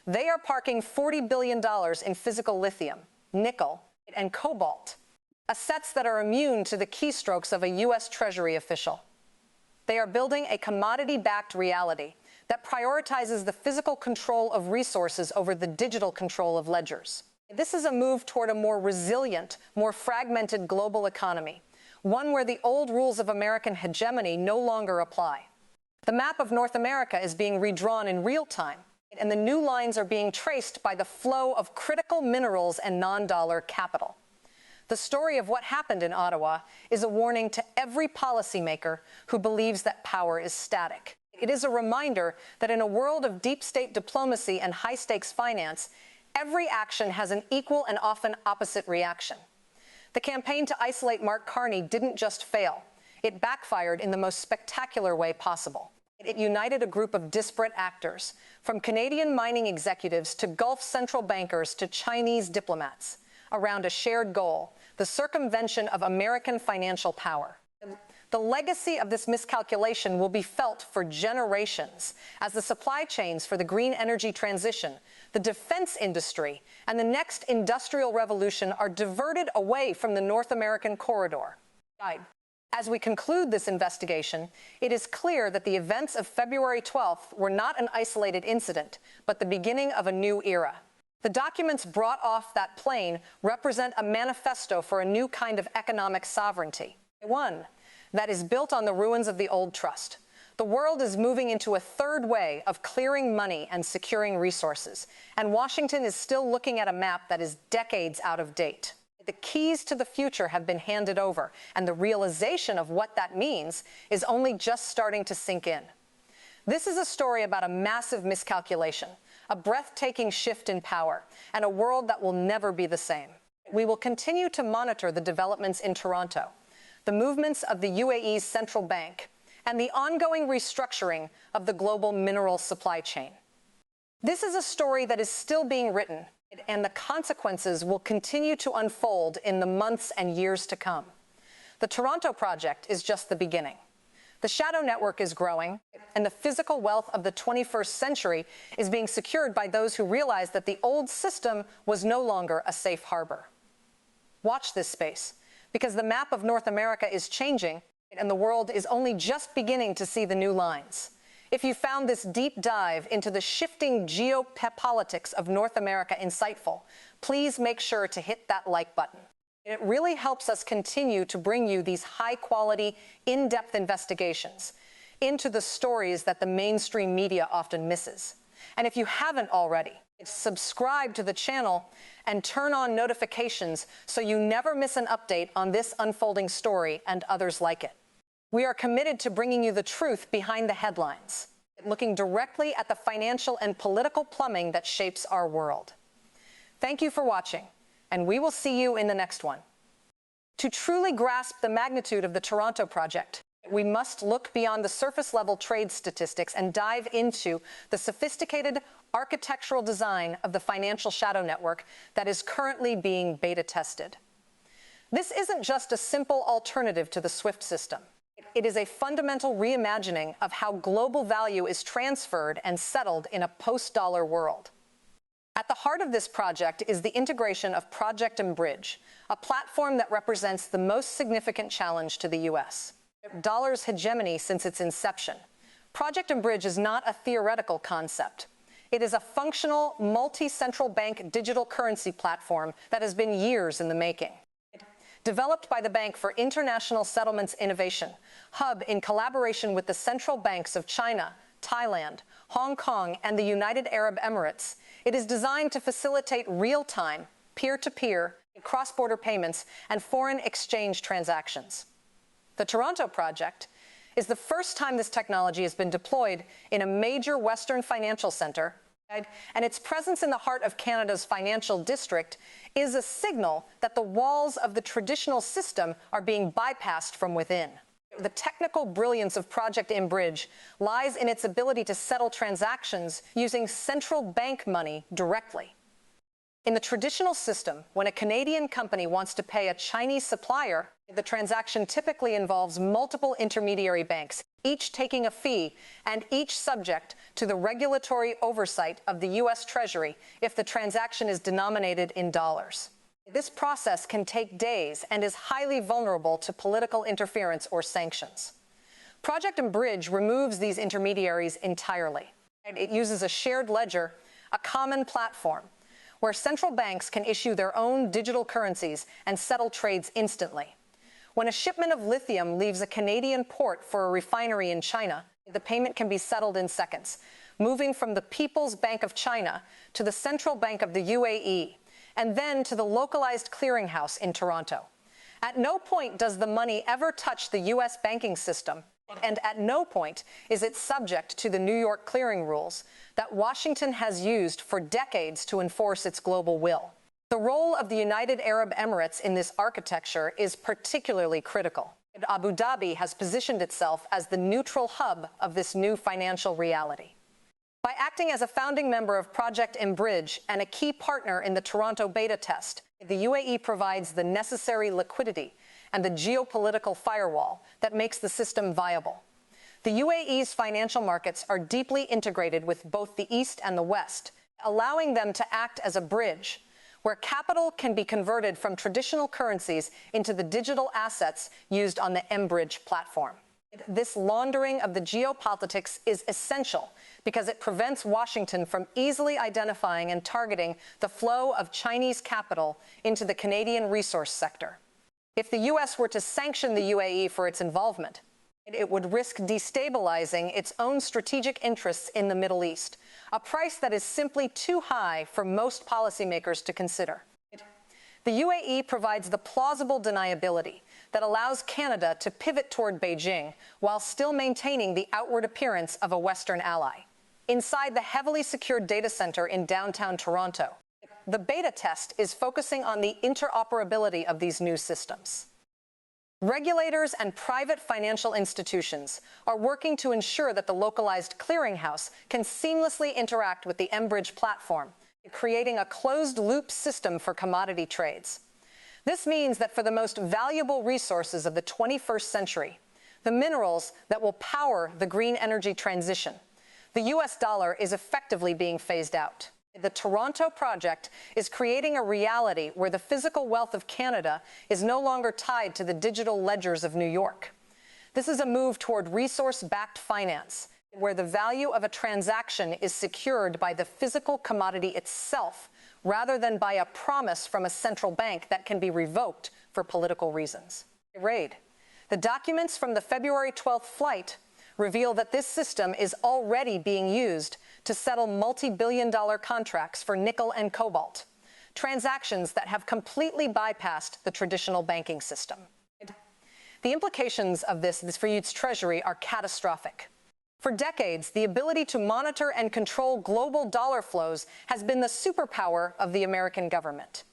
They are parking $40 billion in physical lithium, nickel, and cobalt, assets that are immune to the keystrokes of a U.S. Treasury official. They are building a commodity-backed reality that prioritizes the physical control of resources over the digital control of ledgers. This is a move toward a more resilient, more fragmented global economy, one where the old rules of American hegemony no longer apply. The map of North America is being redrawn in real time, and the new lines are being traced by the flow of critical minerals and non-dollar capital. The story of what happened in Ottawa is a warning to every policymaker who believes that power is static. It is a reminder that in a world of deep state diplomacy and high-stakes finance, every action has an equal and often opposite reaction. The campaign to isolate Mark Carney didn't just fail. It backfired in the most spectacular way possible. It united a group of disparate actors, from Canadian mining executives to Gulf central bankers to Chinese diplomats, around a shared goal, the circumvention of American financial power. The legacy of this miscalculation will be felt for generations as the supply chains for the green energy transition, the defense industry, and the next industrial revolution are diverted away from the North American corridor. As we conclude this investigation, it is clear that the events of February 12th were not an isolated incident, but the beginning of a new era. The documents brought off that plane represent a manifesto for a new kind of economic sovereignty, one that is built on the ruins of the old trust. The world is moving into a third way of clearing money and securing resources, and Washington is still looking at a map that is decades out of date. The keys to the future have been handed over, and the realization of what that means is only just starting to sink in. This is a story about a massive miscalculation, a breathtaking shift in power, and a world that will never be the same. We will continue to monitor the developments in Toronto, the movements of the UAE's central bank, and the ongoing restructuring of the global mineral supply chain. This is a story that is still being written, and the consequences will continue to unfold in the months and years to come. The Toronto project is just the beginning. The shadow network is growing, and the physical wealth of the 21st century is being secured by those who realize that the old system was no longer a safe harbor. Watch this space, because the map of North America is changing, and the world is only just beginning to see the new lines. If you found this deep dive into the shifting geopolitics of North America insightful, please make sure to hit that like button. It really helps us continue to bring you these high-quality, in-depth investigations into the stories that the mainstream media often misses. And if you haven't already, subscribe to the channel and turn on notifications so you never miss an update on this unfolding story and others like it. We are committed to bringing you the truth behind the headlines, looking directly at the financial and political plumbing that shapes our world. Thank you for watching, and we will see you in the next one. To truly grasp the magnitude of the Toronto project, we must look beyond the surface-level trade statistics and dive into the sophisticated architectural design of the financial shadow network that is currently being beta tested. This isn't just a simple alternative to the SWIFT system. It is a fundamental reimagining of how global value is transferred and settled in a post-dollar world. At the heart of this project is the integration of Project and Bridge, a platform that represents the most significant challenge to the U.S. dollar's hegemony since its inception. Project and Bridge is not a theoretical concept. It is a functional, multi-central bank digital currency platform that has been years in the making. Developed by the Bank for International Settlements Innovation, HUB in collaboration with the central banks of China, Thailand, Hong Kong, and the United Arab Emirates, it is designed to facilitate real-time, peer-to-peer, cross-border payments and foreign exchange transactions. The Toronto project is the first time this technology has been deployed in a major Western financial center, and its presence in the heart of Canada's financial district is a signal that the walls of the traditional system are being bypassed from within. The technical brilliance of Project Bridge lies in its ability to settle transactions using central bank money directly. In the traditional system, when a Canadian company wants to pay a Chinese supplier, the transaction typically involves multiple intermediary banks, each taking a fee and each subject to the regulatory oversight of the U.S. Treasury if the transaction is denominated in dollars. This process can take days and is highly vulnerable to political interference or sanctions. Project Bridge removes these intermediaries entirely. It uses a shared ledger, a common platform, where central banks can issue their own digital currencies and settle trades instantly. When a shipment of lithium leaves a Canadian port for a refinery in China, the payment can be settled in seconds, moving from the People's Bank of China to the Central Bank of the UAE, and then to the localized clearinghouse in Toronto. At no point does the money ever touch the U.S. banking system, and at no point is it subject to the New York clearing rules that Washington has used for decades to enforce its global will. The role of the United Arab Emirates in this architecture is particularly critical. Abu Dhabi has positioned itself as the neutral hub of this new financial reality. By acting as a founding member of Project Bridge and a key partner in the Toronto beta test, the UAE provides the necessary liquidity and the geopolitical firewall that makes the system viable. The UAE's financial markets are deeply integrated with both the East and the West, allowing them to act as a bridge where capital can be converted from traditional currencies into the digital assets used on the Bridge platform. This laundering of the geopolitics is essential because it prevents Washington from easily identifying and targeting the flow of Chinese capital into the Canadian resource sector. If the U.S. were to sanction the UAE for its involvement, it would risk destabilizing its own strategic interests in the Middle East, a price that is simply too high for most policymakers to consider. The UAE provides the plausible deniability that allows Canada to pivot toward Beijing while still maintaining the outward appearance of a Western ally. Inside the heavily secured data center in downtown Toronto, the beta test is focusing on the interoperability of these new systems. Regulators and private financial institutions are working to ensure that the localized clearinghouse can seamlessly interact with the Enbridge platform, creating a closed-loop system for commodity trades. This means that for the most valuable resources of the 21st century, the minerals that will power the green energy transition, the U.S. dollar is effectively being phased out. The Toronto project is creating a reality where the physical wealth of Canada is no longer tied to the digital ledgers of New York. This is a move toward resource-backed finance, where the value of a transaction is secured by the physical commodity itself, rather than by a promise from a central bank that can be revoked for political reasons. The documents from the February 12th flight reveal that this system is already being used to settle multi-billion-dollar contracts for nickel and cobalt, transactions that have completely bypassed the traditional banking system. The implications of this for the Treasury are catastrophic. For decades, the ability to monitor and control global dollar flows has been the superpower of the American government.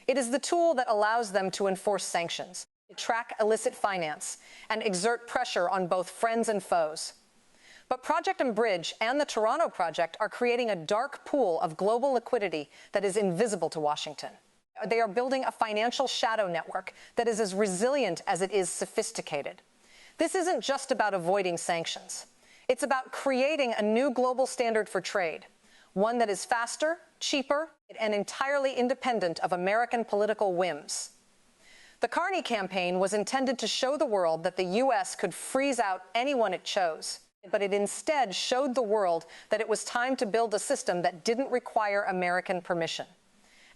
It is the tool that allows them to enforce sanctions, track illicit finance, and exert pressure on both friends and foes. But Project Enbridge and the Toronto project are creating a dark pool of global liquidity that is invisible to Washington. They are building a financial shadow network that is as resilient as it is sophisticated. This isn't just about avoiding sanctions. It's about creating a new global standard for trade, one that is faster, cheaper, and entirely independent of American political whims. The Carney campaign was intended to show the world that the U.S. could freeze out anyone it chose, but it instead showed the world that it was time to build a system that didn't require American permission.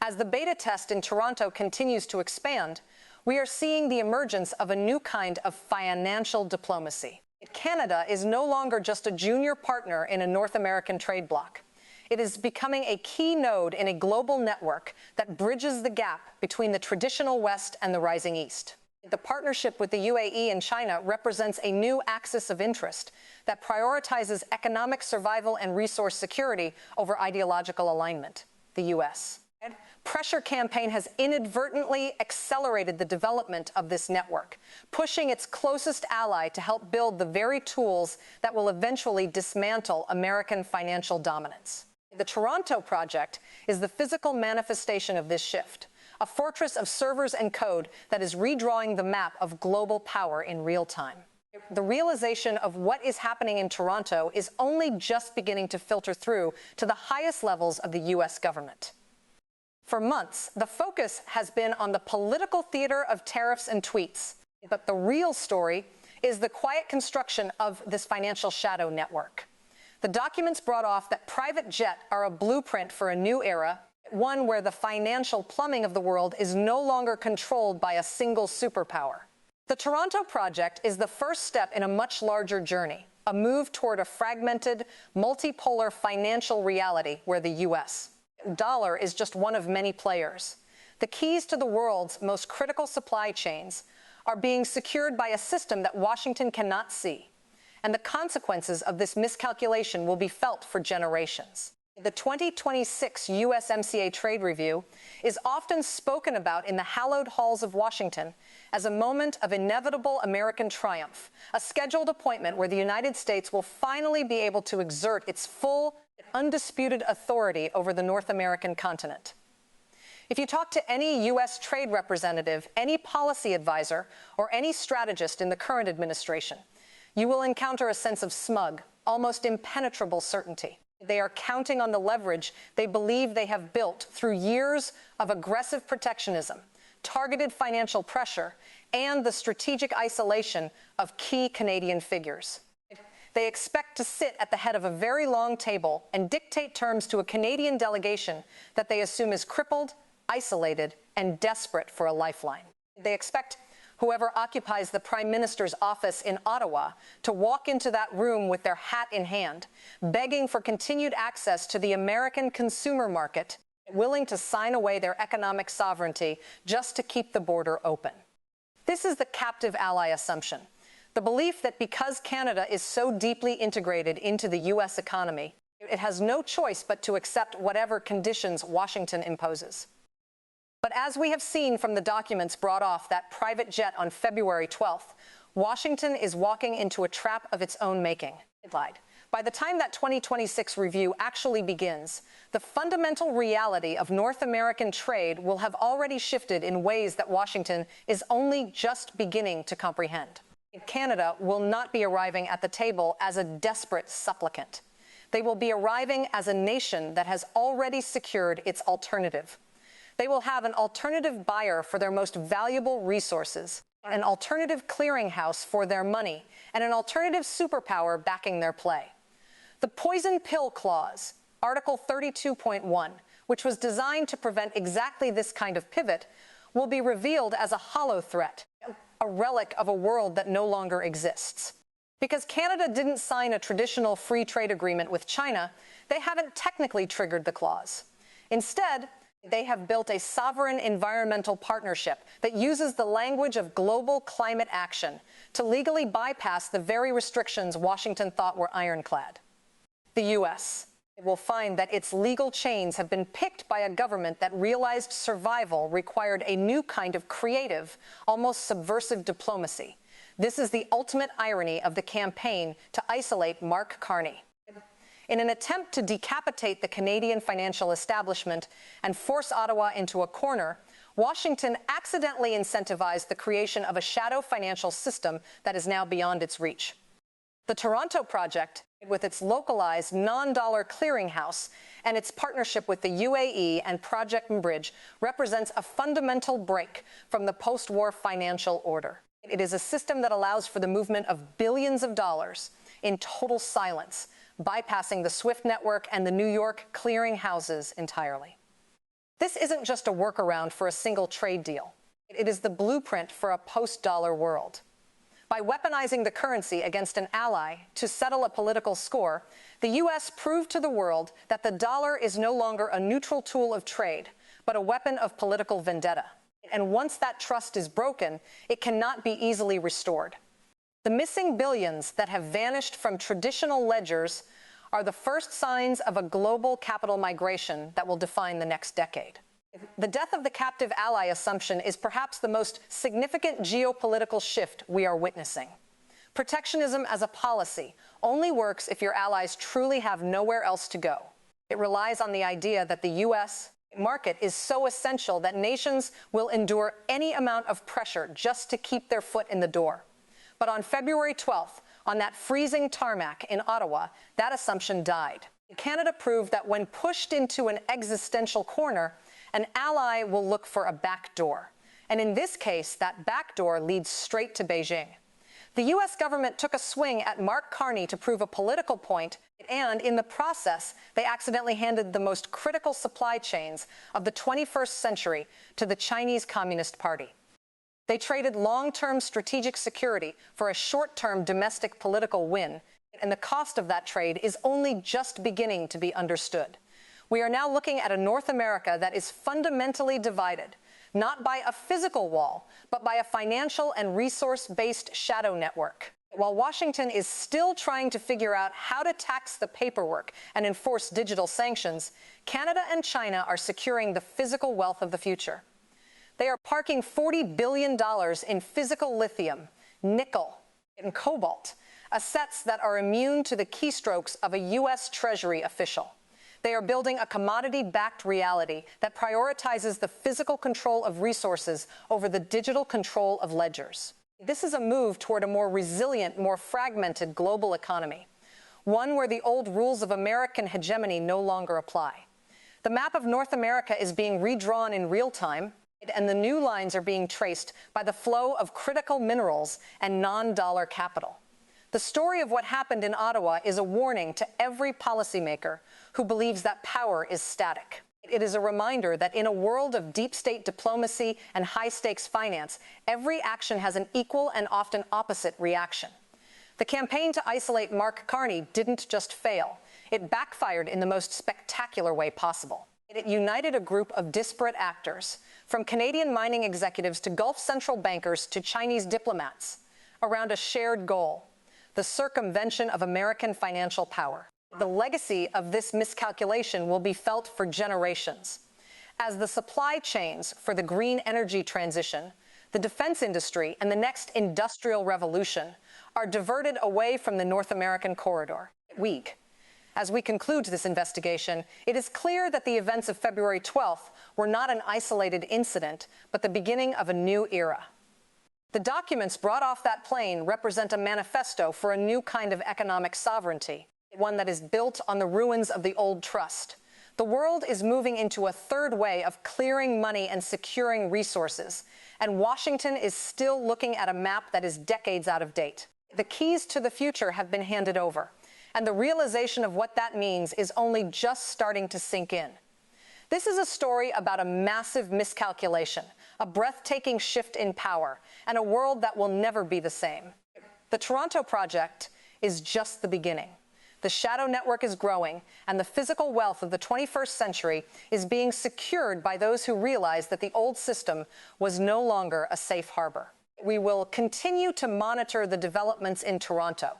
As the beta test in Toronto continues to expand, we are seeing the emergence of a new kind of financial diplomacy. Canada is no longer just a junior partner in a North American trade bloc. It is becoming a key node in a global network that bridges the gap between the traditional West and the rising East. The partnership with the UAE and China represents a new axis of interest that prioritizes economic survival and resource security over ideological alignment, the U.S. Pressure campaign has inadvertently accelerated the development of this network, pushing its closest ally to help build the very tools that will eventually dismantle American financial dominance. The Toronto project is the physical manifestation of this shift, a fortress of servers and code that is redrawing the map of global power in real time. The realization of what is happening in Toronto is only just beginning to filter through to the highest levels of the U.S. government. For months, the focus has been on the political theater of tariffs and tweets. But the real story is the quiet construction of this financial shadow network. The documents brought off that private jet are a blueprint for a new era, one where the financial plumbing of the world is no longer controlled by a single superpower. The Toronto project is the first step in a much larger journey, a move toward a fragmented, multipolar financial reality where the U.S. dollar is just one of many players. The keys to the world's most critical supply chains are being secured by a system that Washington cannot see, and the consequences of this miscalculation will be felt for generations. The 2026 USMCA trade review is often spoken about in the hallowed halls of Washington as a moment of inevitable American triumph, a scheduled appointment where the United States will finally be able to exert its full, undisputed authority over the North American continent. If you talk to any U.S. trade representative, any policy advisor, or any strategist in the current administration, you will encounter a sense of smug, almost impenetrable certainty. They are counting on the leverage they believe they have built through years of aggressive protectionism targeted financial pressure, and the strategic isolation of key Canadian figures. They expect to sit at the head of a very long table and dictate terms to a Canadian delegation that they assume is crippled, isolated, and desperate for a lifeline. They expect whoever occupies the Prime Minister's office in Ottawa to walk into that room with their hat in hand, begging for continued access to the American consumer market, willing to sign away their economic sovereignty just to keep the border open. This is the captive ally assumption, the belief that because Canada is so deeply integrated into the U.S. economy, it has no choice but to accept whatever conditions Washington imposes. But as we have seen from the documents brought off that private jet on February 12th, Washington is walking into a trap of its own making. It lied. By the time that 2026 review actually begins, the fundamental reality of North American trade will have already shifted in ways that Washington is only just beginning to comprehend. Canada will not be arriving at the table as a desperate supplicant. They will be arriving as a nation that has already secured its alternative. They will have an alternative buyer for their most valuable resources, an alternative clearinghouse for their money, and an alternative superpower backing their play. The poison pill clause, Article 32.1, which was designed to prevent exactly this kind of pivot, will be revealed as a hollow threat, a relic of a world that no longer exists. Because Canada didn't sign a traditional free trade agreement with China, they haven't technically triggered the clause. Instead, they have built a sovereign environmental partnership that uses the language of global climate action to legally bypass the very restrictions Washington thought were ironclad. The U.S. will find that its legal chains have been picked by a government that realized survival required a new kind of creative, almost subversive diplomacy. This is the ultimate irony of the campaign to isolate Mark Carney. In an attempt to decapitate the Canadian financial establishment and force Ottawa into a corner, Washington accidentally incentivized the creation of a shadow financial system that is now beyond its reach. The Toronto project, with its localized non-dollar clearinghouse and its partnership with the UAE and Project Bridge, represents a fundamental break from the post-war financial order. It is a system that allows for the movement of billions of dollars in total silence, bypassing the SWIFT network and the New York clearing houses entirely. This isn't just a workaround for a single trade deal. It is the blueprint for a post-dollar world. By weaponizing the currency against an ally to settle a political score, the U.S. proved to the world that the dollar is no longer a neutral tool of trade, but a weapon of political vendetta. And once that trust is broken, it cannot be easily restored. The missing billions that have vanished from traditional ledgers are the first signs of a global capital migration that will define the next decade. The death of the captive ally assumption is perhaps the most significant geopolitical shift we are witnessing. Protectionism as a policy only works if your allies truly have nowhere else to go. It relies on the idea that the U.S. market is so essential that nations will endure any amount of pressure just to keep their foot in the door. But on February 12th, on that freezing tarmac in Ottawa, that assumption died. Canada proved that when pushed into an existential corner, an ally will look for a back door. And in this case, that back door leads straight to Beijing. The U.S. government took a swing at Mark Carney to prove a political point, and in the process, they accidentally handed the most critical supply chains of the 21st century to the Chinese Communist Party. They traded long-term strategic security for a short-term domestic political win, and the cost of that trade is only just beginning to be understood. We are now looking at a North America that is fundamentally divided, not by a physical wall, but by a financial and resource-based shadow network. While Washington is still trying to figure out how to tax the paperwork and enforce digital sanctions, Canada and China are securing the physical wealth of the future. They are parking $40 billion in physical lithium, nickel, and cobalt, assets that are immune to the keystrokes of a U.S. Treasury official. They are building a commodity-backed reality that prioritizes the physical control of resources over the digital control of ledgers. This is a move toward a more resilient, more fragmented global economy, one where the old rules of American hegemony no longer apply. The map of North America is being redrawn in real time, And the new lines are being traced by the flow of critical minerals and non-dollar capital. The story of what happened in Ottawa is a warning to every policymaker who believes that power is static. It is a reminder that in a world of deep state diplomacy and high-stakes finance, every action has an equal and often opposite reaction. The campaign to isolate Mark Carney didn't just fail. It backfired in the most spectacular way possible. It united a group of disparate actors, from Canadian mining executives to Gulf Central bankers to Chinese diplomats, around a shared goal: the circumvention of American financial power. The legacy of this miscalculation will be felt for generations, as the supply chains for the green energy transition, the defense industry, and the next industrial revolution are diverted away from the North American corridor. As we conclude this investigation, it is clear that the events of February 12th were not an isolated incident, but the beginning of a new era. The documents brought off that plane represent a manifesto for a new kind of economic sovereignty, one that is built on the ruins of the old trust. The world is moving into a third way of clearing money and securing resources, and Washington is still looking at a map that is decades out of date. The keys to the future have been handed over, and the realization of what that means is only just starting to sink in. This is a story about a massive miscalculation, a breathtaking shift in power, and a world that will never be the same. The Toronto Project is just the beginning. The shadow network is growing, and the physical wealth of the 21st century is being secured by those who realize that the old system was no longer a safe harbor. We will continue to monitor the developments in Toronto,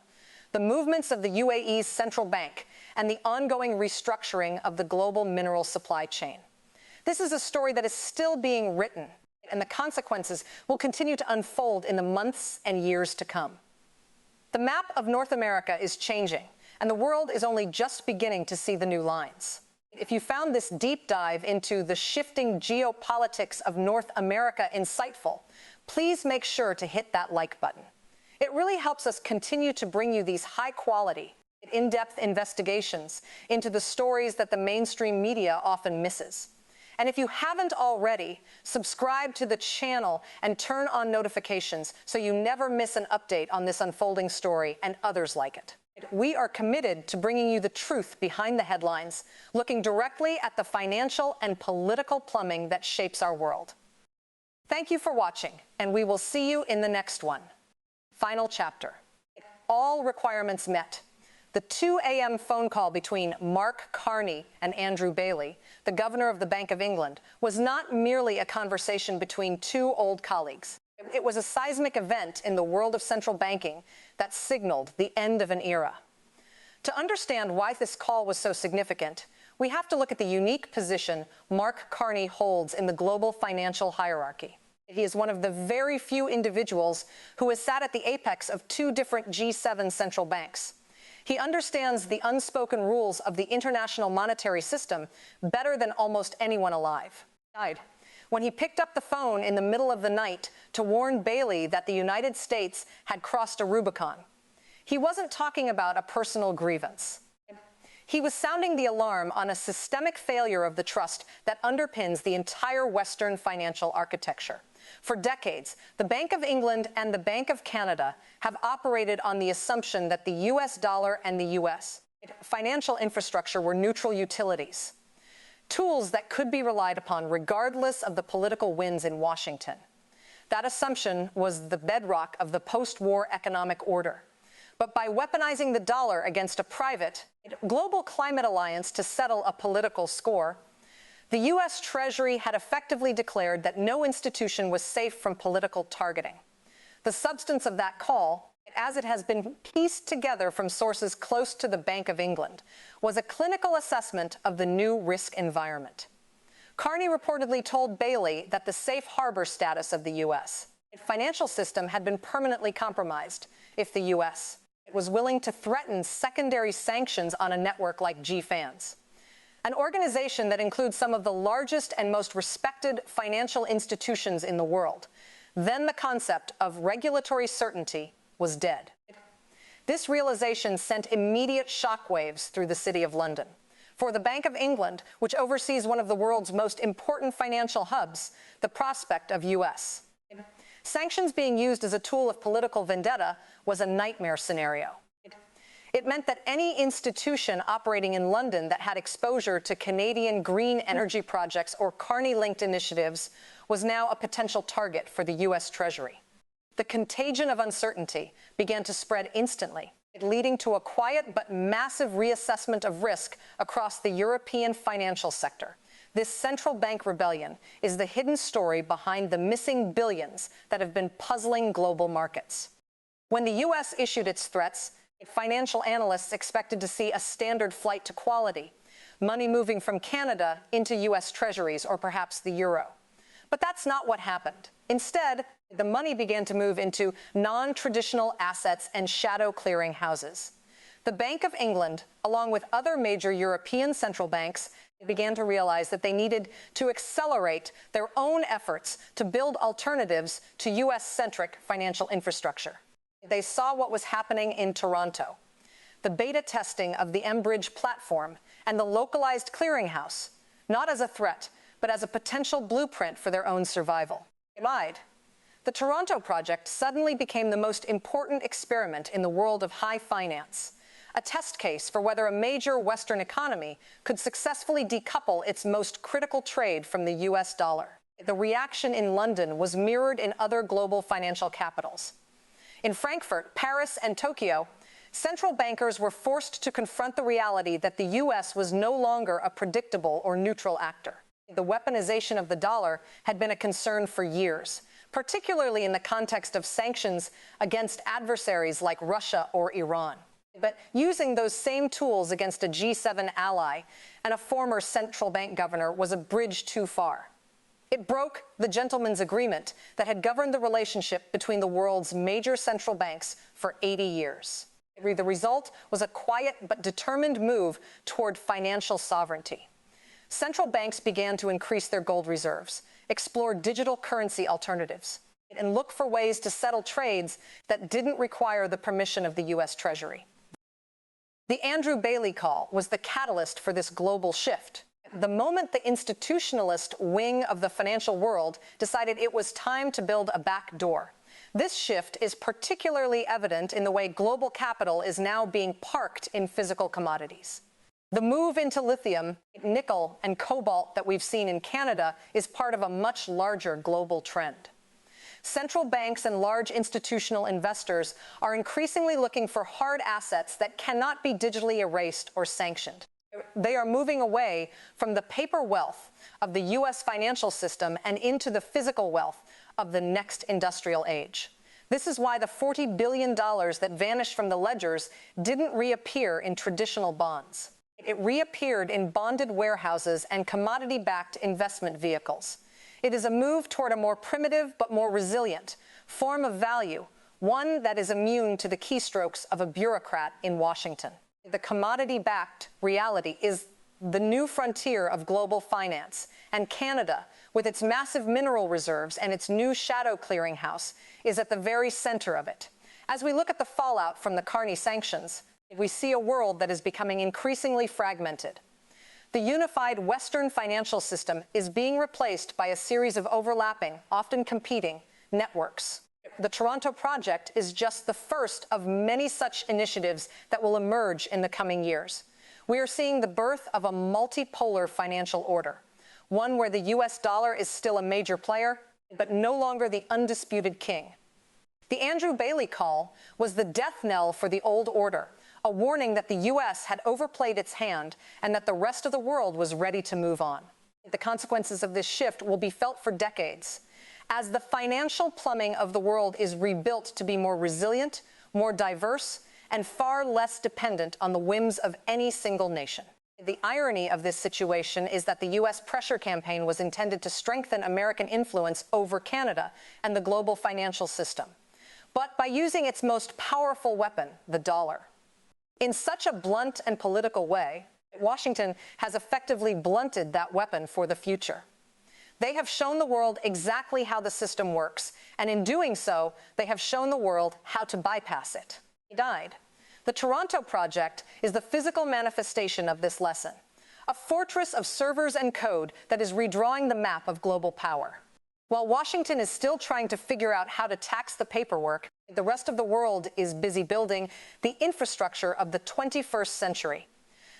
the movements of the UAE's central bank, and the ongoing restructuring of the global mineral supply chain. This is a story that is still being written, and the consequences will continue to unfold in the months and years to come. The map of North America is changing, and the world is only just beginning to see the new lines. If you found this deep dive into the shifting geopolitics of North America insightful, please make sure to hit that like button. It really helps us continue to bring you these high-quality, in-depth investigations into the stories that the mainstream media often misses. And if you haven't already, subscribe to the channel and turn on notifications so you never miss an update on this unfolding story and others like it. We are committed to bringing you the truth behind the headlines, looking directly at the financial and political plumbing that shapes our world. Thank you for watching, and we will see you in the next one. Final chapter. All requirements met. The 2 a.m. phone call between Mark Carney and Andrew Bailey, the governor of the Bank of England, was not merely a conversation between two old colleagues. It was a seismic event in the world of central banking that signaled the end of an era. To understand why this call was so significant, we have to look at the unique position Mark Carney holds in the global financial hierarchy. He is one of the very few individuals who has sat at the apex of 2 different G7 central banks. He understands the unspoken rules of the international monetary system better than almost anyone alive. He died when he picked up the phone in the middle of the night to warn Bailey that the United States had crossed a Rubicon. He wasn't talking about a personal grievance. He was sounding the alarm on a systemic failure of the trust that underpins the entire Western financial architecture. For decades, the Bank of England and the Bank of Canada have operated on the assumption that the US dollar and the US financial infrastructure were neutral utilities, tools that could be relied upon regardless of the political winds in Washington. That assumption was the bedrock of the post-war economic order. But by weaponizing the dollar against a private, global climate alliance to settle a political score, the U.S. Treasury had effectively declared that no institution was safe from political targeting. The substance of that call, as it has been pieced together from sources close to the Bank of England, was a clinical assessment of the new risk environment. Carney reportedly told Bailey that the safe harbor status of the U.S. financial system had been permanently compromised if the U.S. was willing to threaten secondary sanctions on a network like GFANZ, an organization that includes some of the largest and most respected financial institutions in the world. Then the concept of regulatory certainty was dead. This realization sent immediate shockwaves through the City of London. For the Bank of England, which oversees one of the world's most important financial hubs, the prospect of U.S. sanctions being used as a tool of political vendetta was a nightmare scenario. It meant that any institution operating in London that had exposure to Canadian green energy projects or Carney-linked initiatives was now a potential target for the U.S. Treasury. The contagion of uncertainty began to spread instantly, leading to a quiet but massive reassessment of risk across the European financial sector. This central bank rebellion is the hidden story behind the missing billions that have been puzzling global markets. When the U.S. issued its threats, financial analysts expected to see a standard flight to quality, money moving from Canada into U.S. treasuries or perhaps the euro. But that's not what happened. Instead, the money began to move into non-traditional assets and shadow clearing houses. The Bank of England, along with other major European central banks, began to realize that they needed to accelerate their own efforts to build alternatives to U.S.-centric financial infrastructure. They saw what was happening in Toronto, the beta testing of the mBridge platform and the localized clearinghouse, not as a threat, but as a potential blueprint for their own survival. They lied. The Toronto project suddenly became the most important experiment in the world of high finance, a test case for whether a major Western economy could successfully decouple its most critical trade from the U.S. dollar. The reaction in London was mirrored in other global financial capitals. In Frankfurt, Paris, and Tokyo, central bankers were forced to confront the reality that the U.S. was no longer a predictable or neutral actor. The weaponization of the dollar had been a concern for years, particularly in the context of sanctions against adversaries like Russia or Iran. But using those same tools against a G7 ally and a former central bank governor was a bridge too far. It broke the gentleman's agreement that had governed the relationship between the world's major central banks for 80 years. The result was a quiet but determined move toward financial sovereignty. Central banks began to increase their gold reserves, explore digital currency alternatives, and look for ways to settle trades that didn't require the permission of the U.S. Treasury. The Andrew Bailey call was the catalyst for this global shift. The moment the institutionalist wing of the financial world decided it was time to build a back door. This shift is particularly evident in the way global capital is now being parked in physical commodities. The move into lithium, nickel, and cobalt that we've seen in Canada is part of a much larger global trend. Central banks and large institutional investors are increasingly looking for hard assets that cannot be digitally erased or sanctioned. They are moving away from the paper wealth of the U.S. financial system and into the physical wealth of the next industrial age. This is why the $40 billion that vanished from the ledgers didn't reappear in traditional bonds. It reappeared in bonded warehouses and commodity-backed investment vehicles. It is a move toward a more primitive but more resilient form of value, one that is immune to the keystrokes of a bureaucrat in Washington. The commodity-backed reality is the new frontier of global finance, and Canada, with its massive mineral reserves and its new shadow clearinghouse, is at the very center of it. As we look at the fallout from the Carney sanctions, we see a world that is becoming increasingly fragmented. The unified Western financial system is being replaced by a series of overlapping, often competing, networks. The Toronto project is just the first of many such initiatives that will emerge in the coming years. We are seeing the birth of a multipolar financial order, one where the U.S. dollar is still a major player, but no longer the undisputed king. The Andrew Bailey call was the death knell for the old order, a warning that the U.S. had overplayed its hand and that the rest of the world was ready to move on. The consequences of this shift will be felt for decades, as the financial plumbing of the world is rebuilt to be more resilient, more diverse, and far less dependent on the whims of any single nation. The irony of this situation is that the U.S. pressure campaign was intended to strengthen American influence over Canada and the global financial system, but by using its most powerful weapon, the dollar. In such a blunt and political way, Washington has effectively blunted that weapon for the future. They have shown the world exactly how the system works, and in doing so, they have shown the world how to bypass it. They died. The Toronto project is the physical manifestation of this lesson. a fortress of servers and code that is redrawing the map of global power. While Washington is still trying to figure out how to tax the paperwork, the rest of the world is busy building the infrastructure of the 21st century.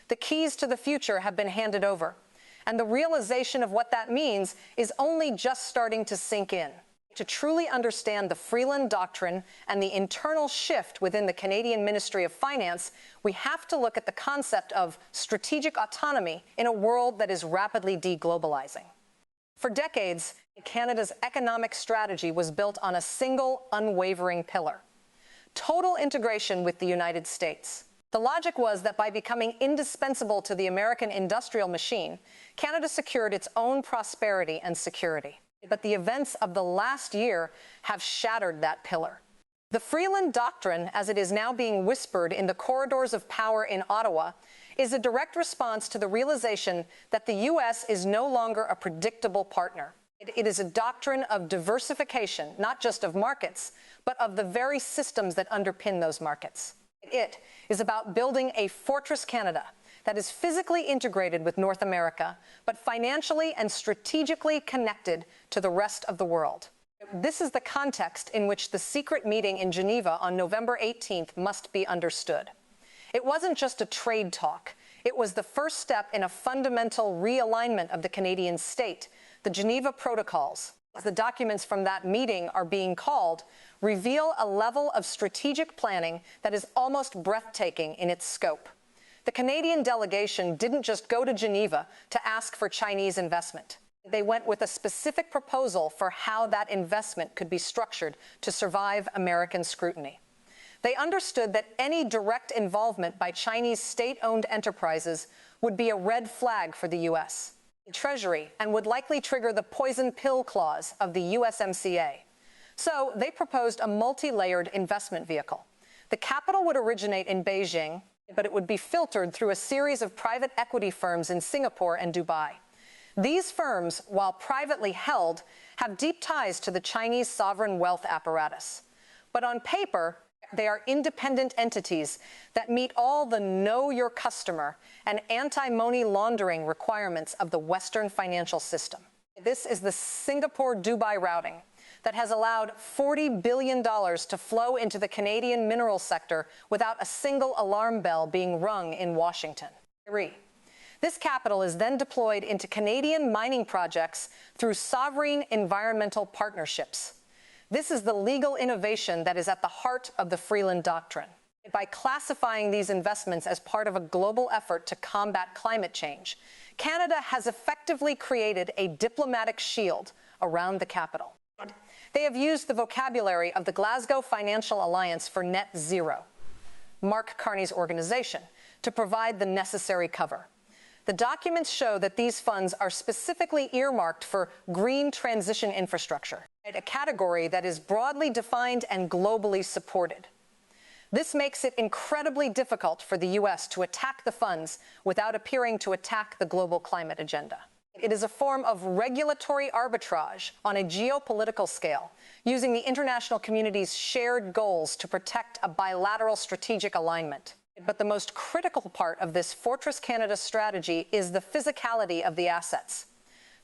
The keys to the future have been handed over, and the realization of what that means is only just starting to sink in. To truly understand the Freeland Doctrine and the internal shift within the Canadian Ministry of Finance, we have to look at the concept of strategic autonomy in a world that is rapidly deglobalizing. For decades, Canada's economic strategy was built on a single, unwavering pillar: total integration with the United States. The logic was that by becoming indispensable to the American industrial machine, Canada secured its own prosperity and security. But the events of the last year have shattered that pillar. The Freeland Doctrine, as it is now being whispered in the corridors of power in Ottawa, is a direct response to the realization that the U.S. is no longer a predictable partner. It is a doctrine of diversification, not just of markets, but of the very systems that underpin those markets. It is about building a fortress Canada that is physically integrated with North America, but financially and strategically connected to the rest of the world. This is the context in which the secret meeting in Geneva on November 18th must be understood. It wasn't just a trade talk. It was the first step in a fundamental realignment of the Canadian state. The Geneva Protocols, as the documents from that meeting are being called, reveal a level of strategic planning that is almost breathtaking in its scope. The Canadian delegation didn't just go to Geneva to ask for Chinese investment. They went with a specific proposal for how that investment could be structured to survive American scrutiny. They understood that any direct involvement by Chinese state-owned enterprises would be a red flag for the U.S. Treasury and would likely trigger the poison pill clause of the USMCA. So they proposed a multi-layered investment vehicle. The capital would originate in Beijing, but it would be filtered through a series of private equity firms in Singapore and Dubai. These firms, while privately held, have deep ties to the Chinese sovereign wealth apparatus. But on paper, they are independent entities that meet all the know your customer and anti-money laundering requirements of the Western financial system. This is the Singapore-Dubai routing that has allowed $40 billion to flow into the Canadian mineral sector without a single alarm bell being rung in Washington. This capital is then deployed into Canadian mining projects through sovereign environmental partnerships. This is the legal innovation that is at the heart of the Freeland Doctrine. By classifying these investments as part of a global effort to combat climate change, Canada has effectively created a diplomatic shield around the capital. They have used the vocabulary of the Glasgow Financial Alliance for Net Zero, Mark Carney's organization, to provide the necessary cover. The documents show that these funds are specifically earmarked for green transition infrastructure, a category that is broadly defined and globally supported. This makes it incredibly difficult for the U.S. to attack the funds without appearing to attack the global climate agenda. It is a form of regulatory arbitrage on a geopolitical scale, using the international community's shared goals to protect a bilateral strategic alignment. But the most critical part of this Fortress Canada strategy is the physicality of the assets.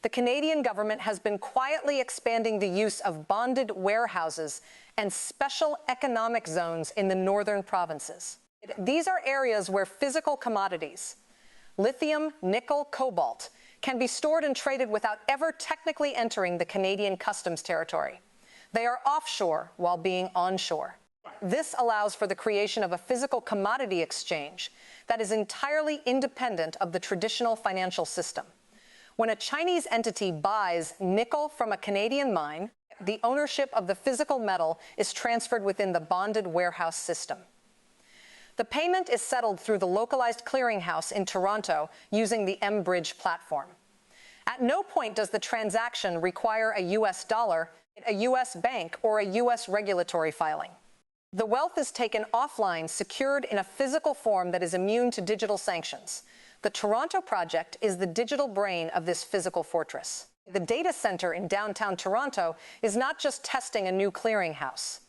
The Canadian government has been quietly expanding the use of bonded warehouses and special economic zones in the northern provinces. These are areas where physical commodities, lithium, nickel, cobalt, can be stored and traded without ever technically entering the Canadian customs territory. They are offshore while being onshore. This allows for the creation of a physical commodity exchange that is entirely independent of the traditional financial system. When a Chinese entity buys nickel from a Canadian mine, the ownership of the physical metal is transferred within the bonded warehouse system. The payment is settled through the localized clearinghouse in Toronto using the M-Bridge platform. At no point does the transaction require a U.S. dollar, a U.S. bank, or a U.S. regulatory filing. The wealth is taken offline, secured in a physical form that is immune to digital sanctions. The Toronto project is the digital brain of this physical fortress. The data center in downtown Toronto is not just testing a new clearinghouse.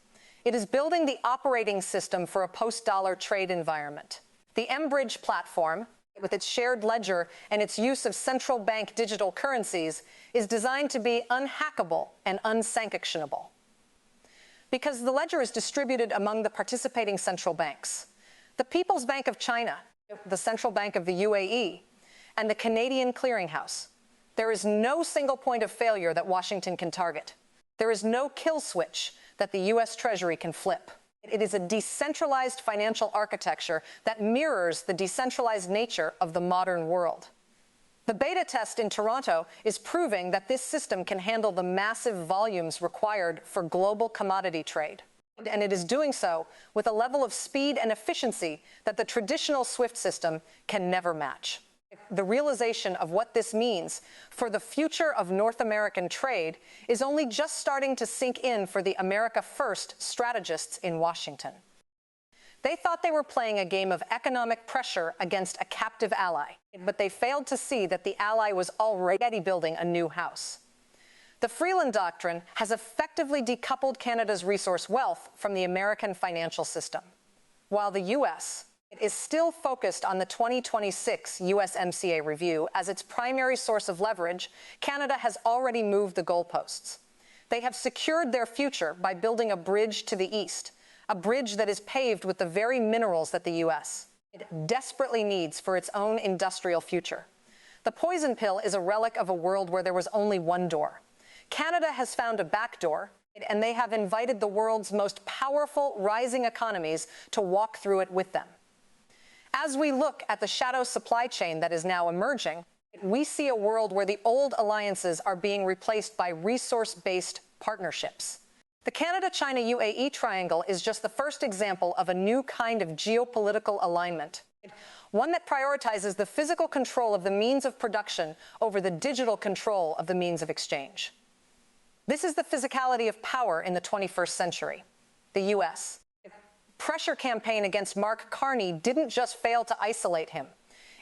It is building the operating system for a post-dollar trade environment. The M-Bridge platform, with its shared ledger and its use of central bank digital currencies, is designed to be unhackable and unsanctionable. Because the ledger is distributed among the participating central banks, the People's Bank of China, the Central Bank of the UAE, and the Canadian Clearinghouse, there is no single point of failure that Washington can target. There is no kill switch that the U.S. Treasury can flip. It is a decentralized financial architecture that mirrors the decentralized nature of the modern world. The beta test in Toronto is proving that this system can handle the massive volumes required for global commodity trade. And it is doing so with a level of speed and efficiency that the traditional SWIFT system can never match. The realization of what this means for the future of North American trade is only just starting to sink in for the America First strategists in Washington. They thought they were playing a game of economic pressure against a captive ally, but they failed to see that the ally was already building a new house. The Freeland Doctrine has effectively decoupled Canada's resource wealth from the American financial system, while the U.S. is still focused on the 2026 USMCA review as its primary source of leverage. Canada has already moved the goalposts. They have secured their future by building a bridge to the east, a bridge that is paved with the very minerals that the U.S. desperately needs for its own industrial future. The poison pill is a relic of a world where there was only one door. Canada has found a back door, and they have invited the world's most powerful rising economies to walk through it with them. As we look at the shadow supply chain that is now emerging, we see a world where the old alliances are being replaced by resource-based partnerships. The Canada-China-UAE triangle is just the first example of a new kind of geopolitical alignment, one that prioritizes the physical control of the means of production over the digital control of the means of exchange. This is the physicality of power in the 21st century. The U.S. pressure campaign against Mark Carney didn't just fail to isolate him.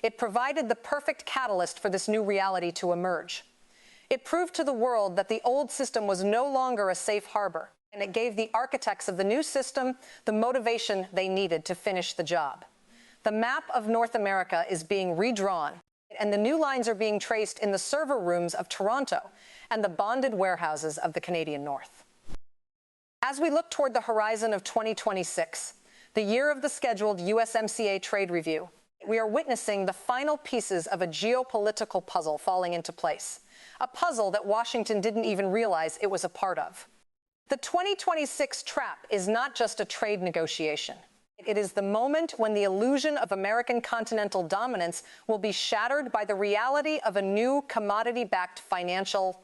It provided the perfect catalyst for this new reality to emerge. It proved to the world that the old system was no longer a safe harbor, and it gave the architects of the new system the motivation they needed to finish the job. The map of North America is being redrawn, and the new lines are being traced in the server rooms of Toronto and the bonded warehouses of the Canadian North. As we look toward the horizon of 2026, the year of the scheduled USMCA trade review, we are witnessing the final pieces of a geopolitical puzzle falling into place, a puzzle that Washington didn't even realize it was a part of. The 2026 trap is not just a trade negotiation. It is the moment when the illusion of American continental dominance will be shattered by the reality of a new commodity-backed financial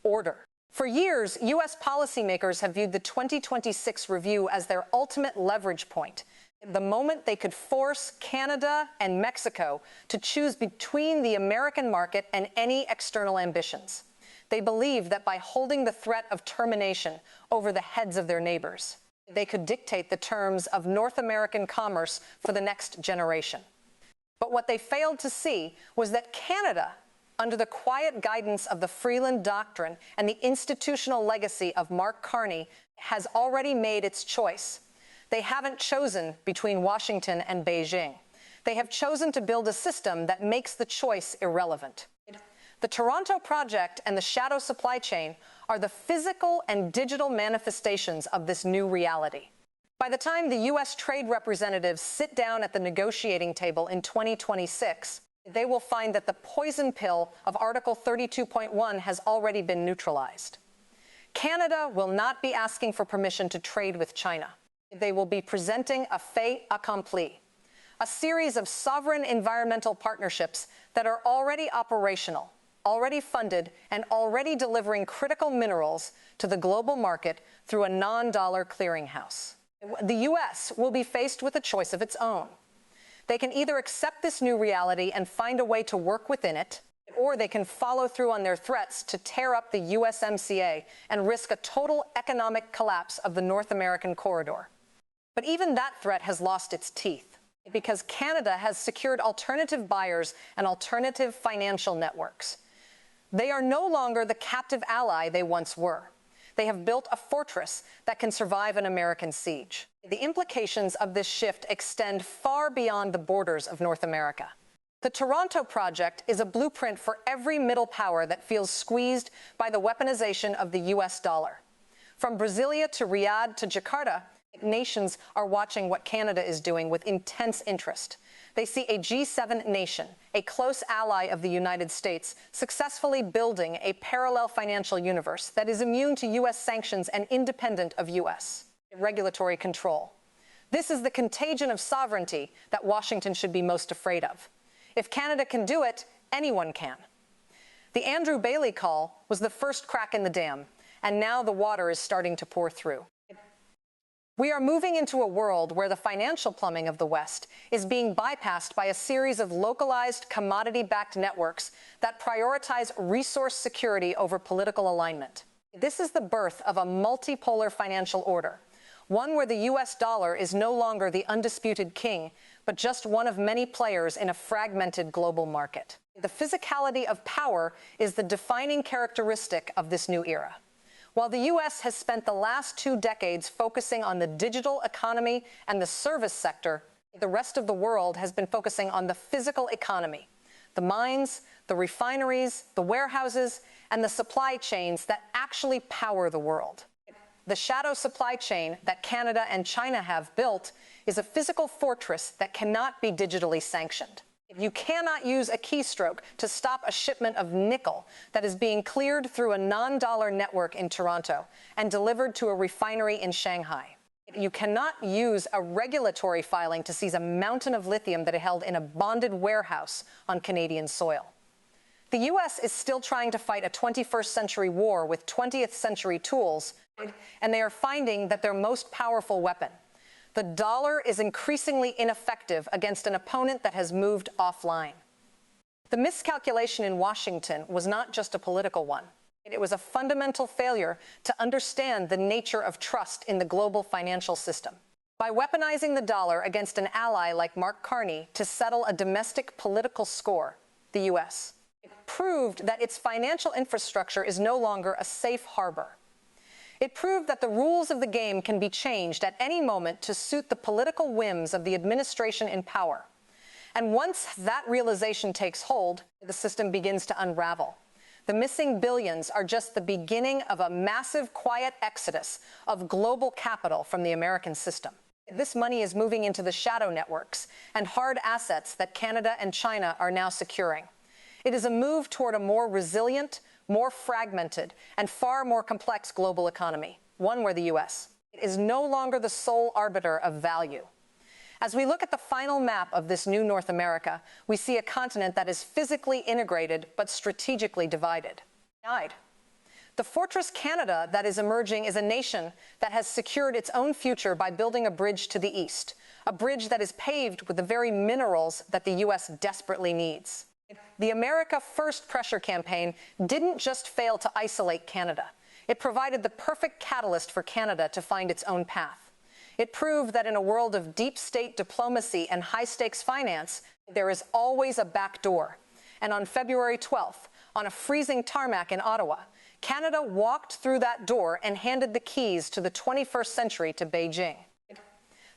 order. For years, U.S. policymakers have viewed the 2026 review as their ultimate leverage point, the moment they could force Canada and Mexico to choose between the American market and any external ambitions. They believed that by holding the threat of termination over the heads of their neighbors, they could dictate the terms of North American commerce for the next generation. But what they failed to see was that Canada, under the quiet guidance of the Freeland Doctrine and the institutional legacy of Mark Carney, has already made its choice. They haven't chosen between Washington and Beijing. They have chosen to build a system that makes the choice irrelevant. The Toronto Project and the shadow supply chain are the physical and digital manifestations of this new reality. By the time the U.S. trade representatives sit down at the negotiating table in 2026, they will find that the poison pill of Article 32.1 has already been neutralized. Canada will not be asking for permission to trade with China. They will be presenting a fait accompli, a series of sovereign environmental partnerships that are already operational, already funded, and already delivering critical minerals to the global market through a non-dollar clearinghouse. The U.S. will be faced with a choice of its own. They can either accept this new reality and find a way to work within it, or they can follow through on their threats to tear up the USMCA and risk a total economic collapse of the North American corridor. But even that threat has lost its teeth, because Canada has secured alternative buyers and alternative financial networks. They are no longer the captive ally they once were. They have built a fortress that can survive an American siege. The implications of this shift extend far beyond the borders of North America. The Toronto project is a blueprint for every middle power that feels squeezed by the weaponization of the US dollar. From Brasilia to Riyadh to Jakarta, nations are watching what Canada is doing with intense interest. They see a G7 nation, a close ally of the United States, successfully building a parallel financial universe that is immune to US sanctions and independent of US regulatory control. This is the contagion of sovereignty that Washington should be most afraid of. If Canada can do it, anyone can. The Andrew Bailey call was the first crack in the dam, and now the water is starting to pour through. We are moving into a world where the financial plumbing of the West is being bypassed by a series of localized commodity-backed networks that prioritize resource security over political alignment. This is the birth of a multipolar financial order, one where the US dollar is no longer the undisputed king, but just one of many players in a fragmented global market. The physicality of power is the defining characteristic of this new era. While the U.S. has spent the last 2 decades focusing on the digital economy and the service sector, the rest of the world has been focusing on the physical economy, the mines, the refineries, the warehouses, and the supply chains that actually power the world. The shadow supply chain that Canada and China have built is a physical fortress that cannot be digitally sanctioned. You cannot use a keystroke to stop a shipment of nickel that is being cleared through a non-dollar network in Toronto and delivered to a refinery in Shanghai. You cannot use a regulatory filing to seize a mountain of lithium that is held in a bonded warehouse on Canadian soil. The U.S. is still trying to fight a 21st century war with 20th century tools, and they are finding that their most powerful weapon, the dollar, is increasingly ineffective against an opponent that has moved offline. The miscalculation in Washington was not just a political one. It was a fundamental failure to understand the nature of trust in the global financial system. By weaponizing the dollar against an ally like Mark Carney to settle a domestic political score, the U.S. proved that its financial infrastructure is no longer a safe harbor. It proved that the rules of the game can be changed at any moment to suit the political whims of the administration in power. And once that realization takes hold, the system begins to unravel. The missing billions are just the beginning of a massive, quiet exodus of global capital from the American system. This money is moving into the shadow networks and hard assets that Canada and China are now securing. It is a move toward a more resilient, more fragmented, and far more complex global economy, one where the U.S. is no longer the sole arbiter of value. As we look at the final map of this new North America, we see a continent that is physically integrated but strategically divided. The fortress Canada that is emerging is a nation that has secured its own future by building a bridge to the east, a bridge that is paved with the very minerals that the U.S. desperately needs. The America First pressure campaign didn't just fail to isolate Canada. It provided the perfect catalyst for Canada to find its own path. It proved that in a world of deep state diplomacy and high-stakes finance, there is always a back door. And on February 12th, on a freezing tarmac in Ottawa, Canada walked through that door and handed the keys to the 21st century to Beijing.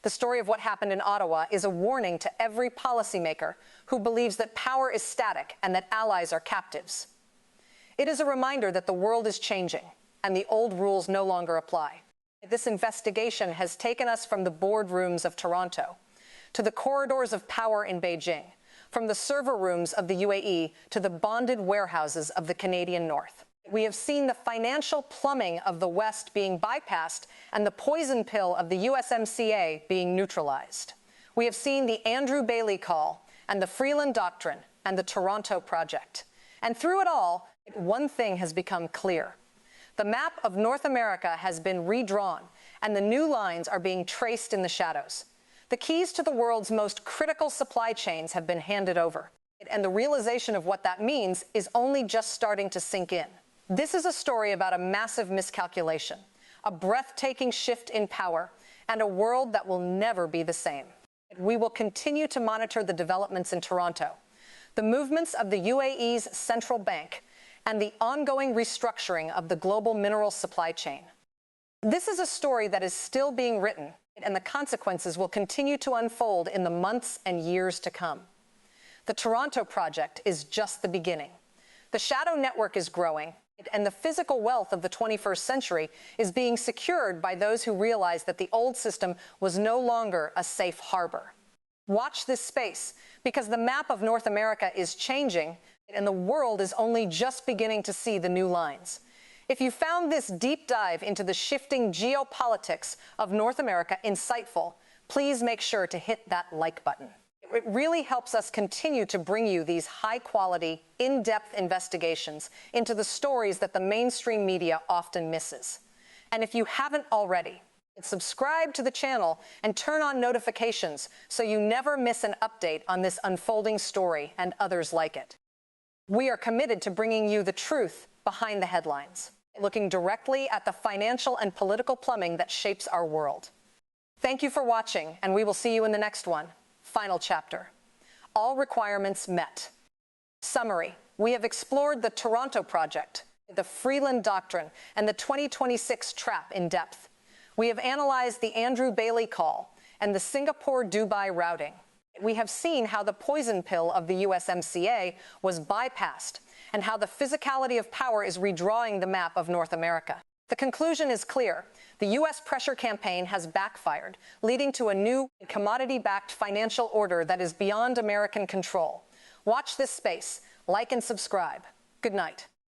The story of what happened in Ottawa is a warning to every policymaker who believes that power is static and that allies are captives. It is a reminder that the world is changing and the old rules no longer apply. This investigation has taken us from the boardrooms of Toronto to the corridors of power in Beijing, from the server rooms of the UAE to the bonded warehouses of the Canadian North. We have seen the financial plumbing of the West being bypassed and the poison pill of the USMCA being neutralized. We have seen the Andrew Bailey call and the Freeland Doctrine and the Toronto Project. And through it all, one thing has become clear. The map of North America has been redrawn, and the new lines are being traced in the shadows. The keys to the world's most critical supply chains have been handed over, and the realization of what that means is only just starting to sink in. This is a story about a massive miscalculation, a breathtaking shift in power, and a world that will never be the same. We will continue to monitor the developments in Toronto, the movements of the UAE's central bank, and the ongoing restructuring of the global mineral supply chain. This is a story that is still being written, and the consequences will continue to unfold in the months and years to come. The Toronto project is just the beginning. The shadow network is growing, and the physical wealth of the 21st century is being secured by those who realize that the old system was no longer a safe harbor. Watch this space, because the map of North America is changing, and the world is only just beginning to see the new lines. If you found this deep dive into the shifting geopolitics of North America insightful, please make sure to hit that like button. It really helps us continue to bring you these high-quality, in-depth investigations into the stories that the mainstream media often misses. And if you haven't already, subscribe to the channel and turn on notifications so you never miss an update on this unfolding story and others like it. We are committed to bringing you the truth behind the headlines, looking directly at the financial and political plumbing that shapes our world. Thank you for watching, and we will see you in the next one. Final chapter. All requirements met. Summary. We have explored the Toronto project, the Freeland Doctrine, and the 2026 trap in depth. We have analyzed the Andrew Bailey call and the Singapore-Dubai routing. We have seen how the poison pill of the USMCA was bypassed and how the physicality of power is redrawing the map of North America. The conclusion is clear. The U.S. pressure campaign has backfired, leading to a new commodity-backed financial order that is beyond American control. Watch this space, like and subscribe. Good night.